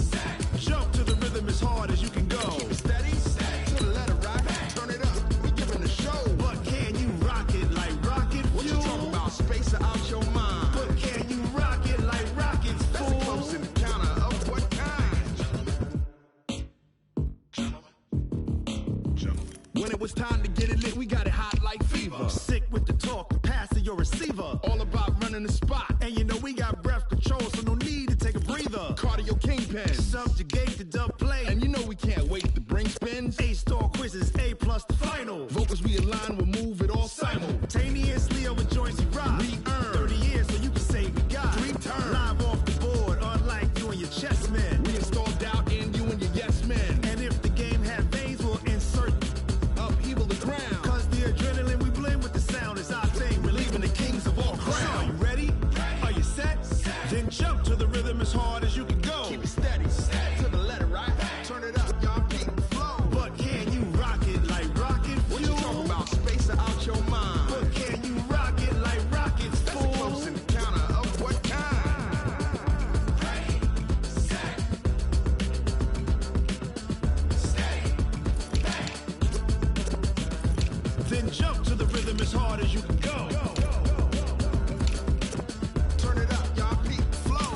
Jump to the rhythm as hard as you can go. Keep it steady. To the letter rock. Turn it up. We giving the show. But can you rock it like rocket fuel? What you talking about? Space out your mind. But can you rock it like rockets, fool? That's a close encounter of what kind? When it was time to get it lit, we got it hot like fever. Sick with the talk, the pass to your receiver. All about running the spot. And you know we got breath control, so no need to take a breather. Cardio kingpin, subjugate the dub play. And you know we can't wait to bring spins. A-star quizzes, A+ the final. Vocals we align, we'll move it all simultaneously over joints we rock. We earn 30 years, so you can say we got 3 turns. Live off the board, unlike you and your chess men. We install doubt in you and your yes men. And if the game had veins, we'll insert upheaval the ground. Cause the adrenaline we blend with the sound is our thing. We're leaving the kings of all crowns. So are you ready? Are you set? Then jump to the rhythm as hard as you can go. Keep it steady. and jump to the rhythm as hard as you can go. Turn it up, y'all. Peak flow.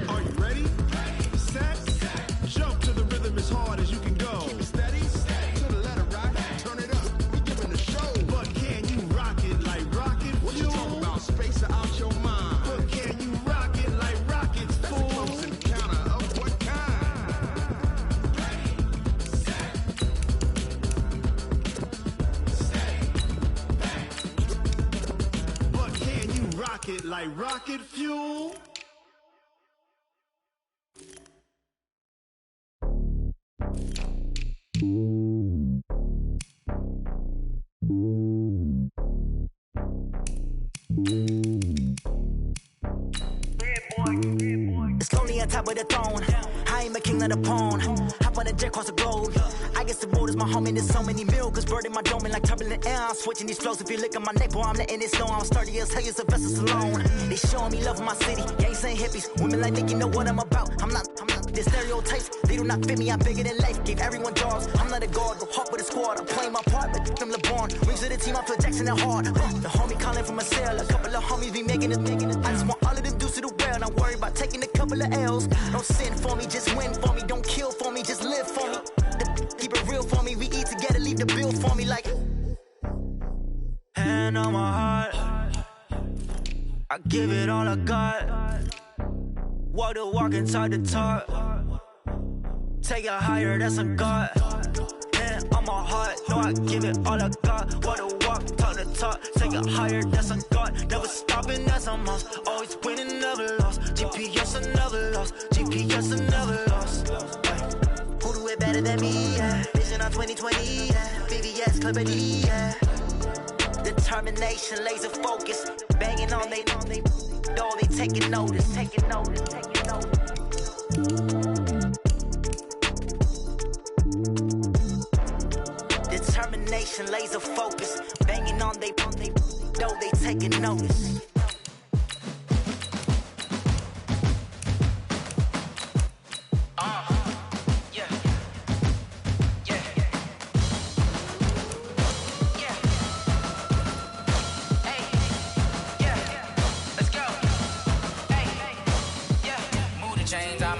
Are you ready? Set. Jump to the rhythm as hard as you can go. Keep it steady. To the letter, right? Turn it up. We giving the show. But can you rock it like rocket fuel? What you talking about? Space out your mind. But can you rock it like rockets, fool? That's a close encounter of what kind? But can you rock it like rocket fuel? It's lonely on top of the throne. I ain't a king of the pawn. Hop on a jet across the globe. I guess the road is my home and there's so many milk. Bird in my dome and like turbulent air. I'm switching these flows. If you look at my neck, boy, I'm letting it slow. I'm sturdy as hell, as a vessel alone. They showing me love in my city. Gangs ain't hippies. Women like Nick, you know what I'm about. I'm not. The stereotypes, they do not fit me. I'm bigger than life. Gave everyone jobs. I'm not a guard. Go hawk with a squad. I'm playing my part, but them LeBron. Rings of the team, I feel Jackson and hard. The homie calling from a cell. A couple of homies be making it. I just want all of them dudes to the well. Not worry about taking a couple of L's. Don't sin for me, just win for me. Don't kill for me, just live for me. Keep it real for me. We eat together, leave the bill for me like. Hand on my heart, I give it all I got. Walk the walk and talk the talk. Take it higher, that's a God. Hand on my heart, no, I give it all I got. Walk the walk, talk the talk. Take it higher, that's a God. Never stopping, that's a must. Always winning, never lost. GPS, I never lost. GPS, I never lost. Who do it better than me? Yeah. Vision on 2020, yeah. VVS, Clippity, yeah. Determination, laser focus. Banging on they door, they taking notice. Taking notice, taking notice. Determination, laser focus. Banging on they door, they taking notice.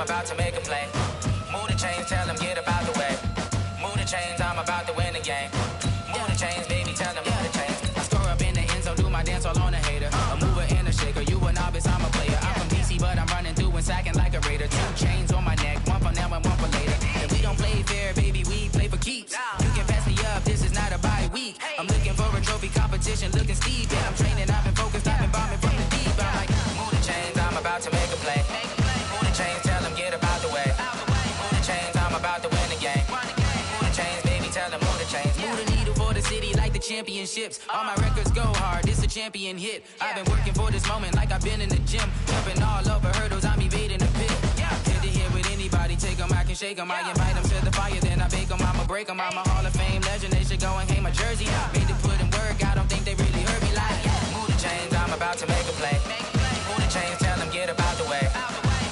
About to make a play. Move the chains, tell them get about the way. Move the chains, I'm about to win the game. Move the chains, baby, tell them move the chains. I score up in the end zone, do my dance all on a hater. A mover and a shaker, you a novice, I'm a player. I'm from DC, but I'm running through and sacking like a raider. 2 chains on my neck, one for now and one for later. And we don't play fair, baby, we play for keeps. You can pass me up, this is not a bye week. I'm looking for a trophy competition, looking steep. And I'm training, I've been focused, I've been bombing from the deep. I'm like, move the chains, I'm about to make a play. Move the chains, tell them get about the way. Move the chains, I'm about to win the game. Move the chains, baby, tell them move the chains. Move the needle for the city like the championships. All my records go hard, it's a champion hit. I've been working for this moment like I've been in the gym. Jumping all over hurdles, I'm evading the pit. Head to head with anybody, take them, I can shake them. I invite them to the fire, then I bake them, I'ma break them. I'm a Hall of Fame legend, they should go and hang my jersey. Made to put in work, I don't think they really heard me like. Move the chains, I'm about to make a play. Move the chains, tell them get about the way.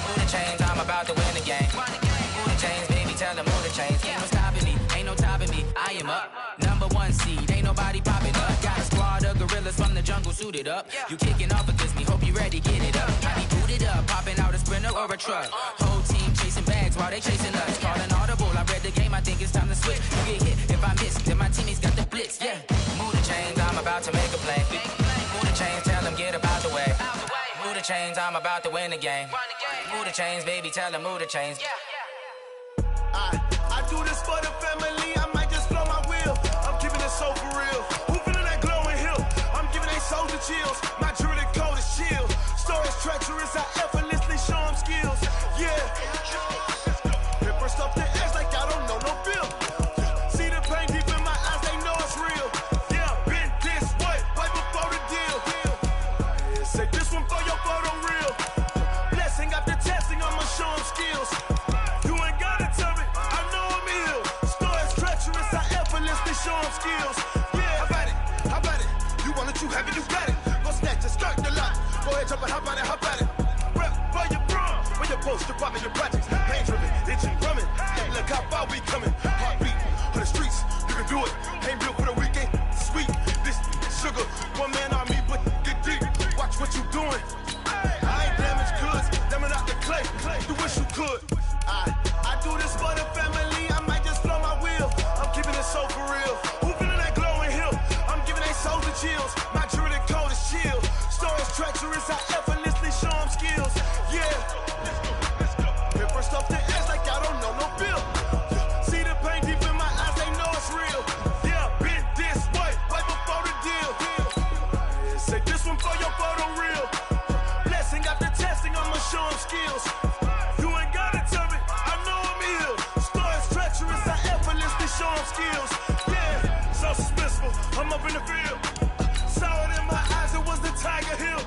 Move the chains, I'm about to win the game. Move the chains, baby, tell them move the chains. Ain't no stopping me, ain't no topping me. I am up, #1 seed, ain't nobody popping up. Got a squad of gorillas from the jungle suited up. You kicking off against me, hope you ready, get it up. I be booted up, popping out a Sprinter or a truck. Whole team chasing bags while they chasing us. Calling audible, I read the game, I think it's time to switch. You get hit, if I miss, then my teammates got the blitz, yeah. Move the chains, I'm about to make a play. Move the chains, tell them get about the way. Move the chains, I'm about to win the game. Move the chains, baby, tell them move the chains. I do this for the family, I might just blow my wheel. I'm keeping it so for real. Who feeling that glowing hill? I'm giving they soldier chills. My jewelry cold is chill. Stories treacherous, I effortlessly show them skills. Yeah. Paper stuff the edge like I don't know no feel. See the pain deep in my eyes, they know it's real. Yeah, been this way, right before the deal. Say this one for your photo real. Blessing after testing, I'ma show them skills. You ain't gotta tell me, I know I'm ill. poster popping your projects. Pain driven, itching, drumming. Hey, look how far we coming. Heartbeat for the streets, you can do it. Ain't built for the weekend. Sweet, this sugar, one man army, but get deep. Watch what you doing. I ain't damaged goods, damn it out the clay. You wish you could. I do this for the family. I might just blow my wheel. I'm keeping it so for real. Who feeling that glowing hill? I'm giving they souls the chills. My jewelry code is chill. Stories treacherous, I effortlessly show them skills. Yeah, let's go. Paper stuff the edge like I don't know no feel. See the pain deep in my eyes, they know it's real. Yeah, been this way, right before the deal. Say this one for your photo reel. Blessing after testing, I'ma show them skills. You ain't gotta tell me, I know I'm ill. Stories treacherous, I effortlessly show them skills. Yeah, so suspenseful, I'm up in the field. Saw it in my eyes, it was the Tiger Hill.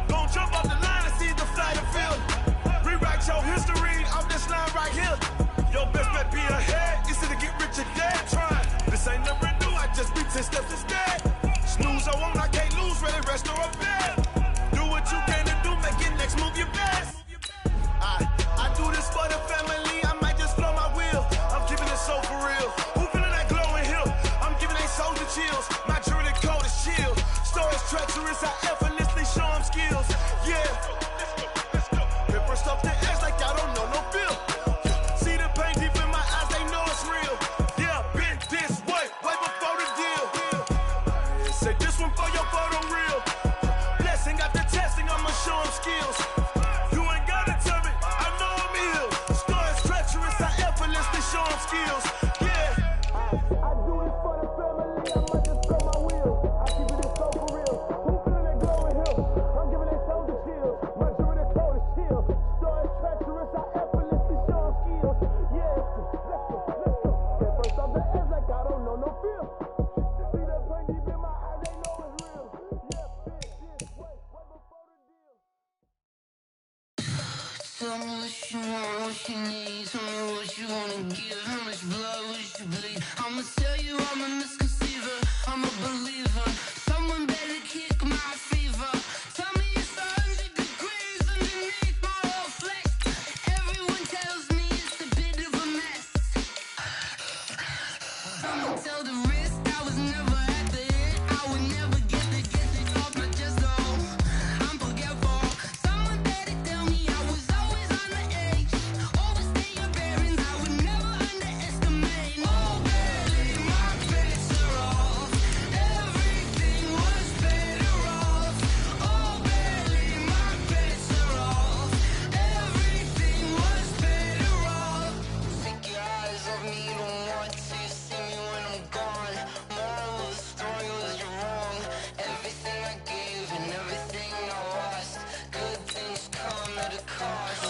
Gon' jump off the line and see the flight of field. Rewrite your history off this line right here. Your best bet be ahead, easy to get rich or dead trying. This ain't never new, I just be 10 steps instead. Snooze I won't, I can't lose, ready, rest or a bed. Do what you can to do, make your next move your best. I do this for the family, I might just blow my wheel. I'm keeping it so for real. Who feeling that glowing hill? I'm giving they souls the chills. My jewelry code is chill. Stories treacherous, I effortlessly show them skills. Yeah, let's go. Paper stuff the edge like I don't know no feel. See the pain deep in my eyes, they know it's real. Yeah, been this way, way before the deal. Say this one for your photo reel. Blessing after testing, I'ma show them skills. You ain't gotta tell me, I know I'm ill. Stories treacherous, I effortlessly show them skills. Yeah, I do this for the family, I might just blow my wheel. I keep it so for real. Who feeling that glowing hill? I'm giving they souls the chills. My jewelry code is chill. Stories treacherous, I effortlessly show them skills. Yeah, let's go. Get first off the edge like I don't know no feel. See that pain deep in my eyes, they know it's real. Yeah, this way, way before the deal. Tell me what you want, what you need. Tell me what you wanna give. How much blood would you bleed? I'ma tell you I'm a misconceiver. I'm a believer. Someone better kick my fever. Tell me it's 100 degrees underneath my whole flesh. Everyone tells me it's a bit of a mess. I'ma tell the risk I was never at the end. I would never get it off my chest though. I'm forgetful. Someone better tell me I was always on the edge. Overstay your bearings, I would never underestimate. Oh baby, my bets are off. Everything was better off. Oh baby, my bets are off. Everything was better off. Take your eyes off me, you don't want to see me when I'm gone. Moral of the story was you're wrong. Everything I gave and everything I lost. Good things come at a cost.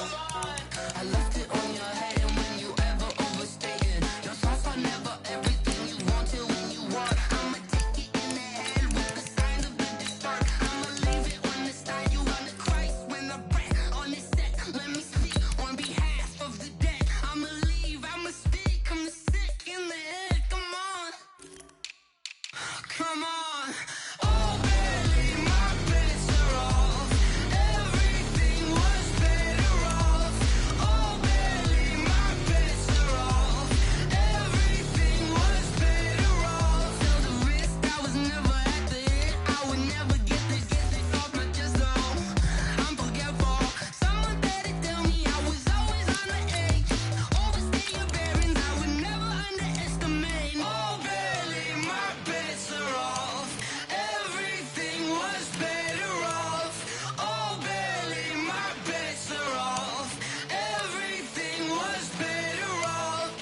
I left it on your head and when you ever overstated. Your thoughts are never everything you wanted when you want. I'ma take it in the head with the signs of the dessert. I'ma leave it on the side. You on the Christ when I breath on this set. Let me speak on behalf of the dead. I'ma leave, I'ma speak. I'm sick in the head. Come on. Come on. Oh baby, my bets are off. Everything was better off. Oh baby, my bets are off. Everything was better off. Tell the risk I was never at the end. I would never get it off my chest though. I'm forgetful. Someone better tell me I was always on the edge. Overstay your bearings, I would never underestimate. Oh baby, my bets are off. Everything was better off. Oh baby, my bets are off. Everything was better off.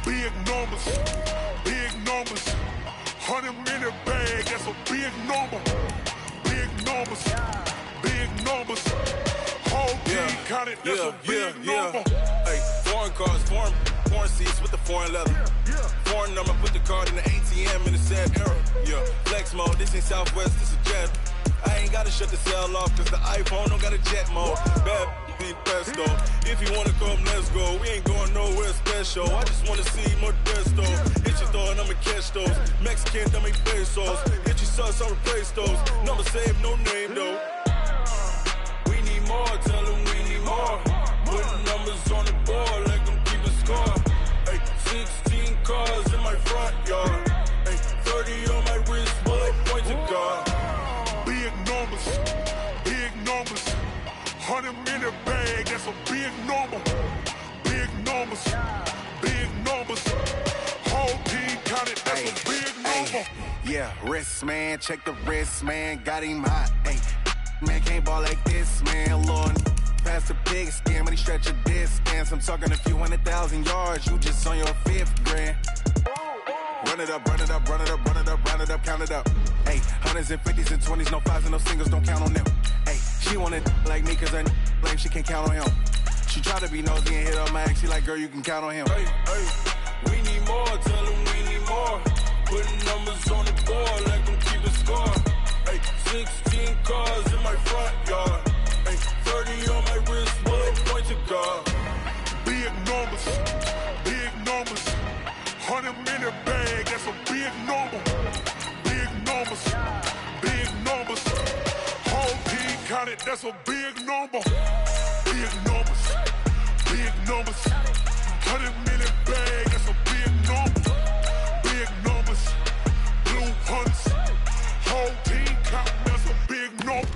Big numbers, big numbers. 100 in a bag, that's a big number. Big numbers, big numbers. Whole team counted, that's a big number. Hey, foreign cars, foreign seats with the foreign leather. Foreign number, put the card in the ATM in the sad era. Yeah, flex mode, this ain't Southwest, this is Jet. I ain't gotta shut the cell off, cause the iPhone don't got a jet mode. Bad be pesto. If you wanna come, let's go. We ain't going nowhere special. I just wanna see Modesto. Hit your thought, I'ma catch those. Mexican, dummy pesos. Hit your sauce, I'll replace those. Number save, no name though. We need more, tell them we need more. Putting numbers on the board, let them keep a score. Ay, 16 cars in my front yard. Ay, 30 on my wrist, bullet point to God. Big numbers, big numbers. 100 minute bag, that's a big number. Big numbers, big numbers. Whole team counted, that's a big number. Yeah, wrist man, check the wrist man, got him hot. Ay, man can't ball like this, man. Lord, past the big scam, but he stretch a distance. I'm talking a few 100,000 yards, you just on your 5th grand. Run it up, run it up, run it up, run it up, round it up, count it up. Hey, hundreds and 50s and 20s, no 5s and no singles, don't count on them. Hey, she wanted like me cause her like she can't count on him. She tried to be nosy and hit her max, she like, girl, you can count on him. Hey, hey, we need more, tell them we need more. Putting numbers on the board, let them keep a score. Hey, 16 cars in my front yard. Hey, 30 on my wrist, bullet point to God. Big numbers, big numbers. 100 minute bag, that's a big number. Big numbers, big numbers. Whole team counted, that's a big number. Big numbers, big numbers. 100 minute bag, that's a big number. Big numbers, blue hunts. Whole team counting, that's a big number.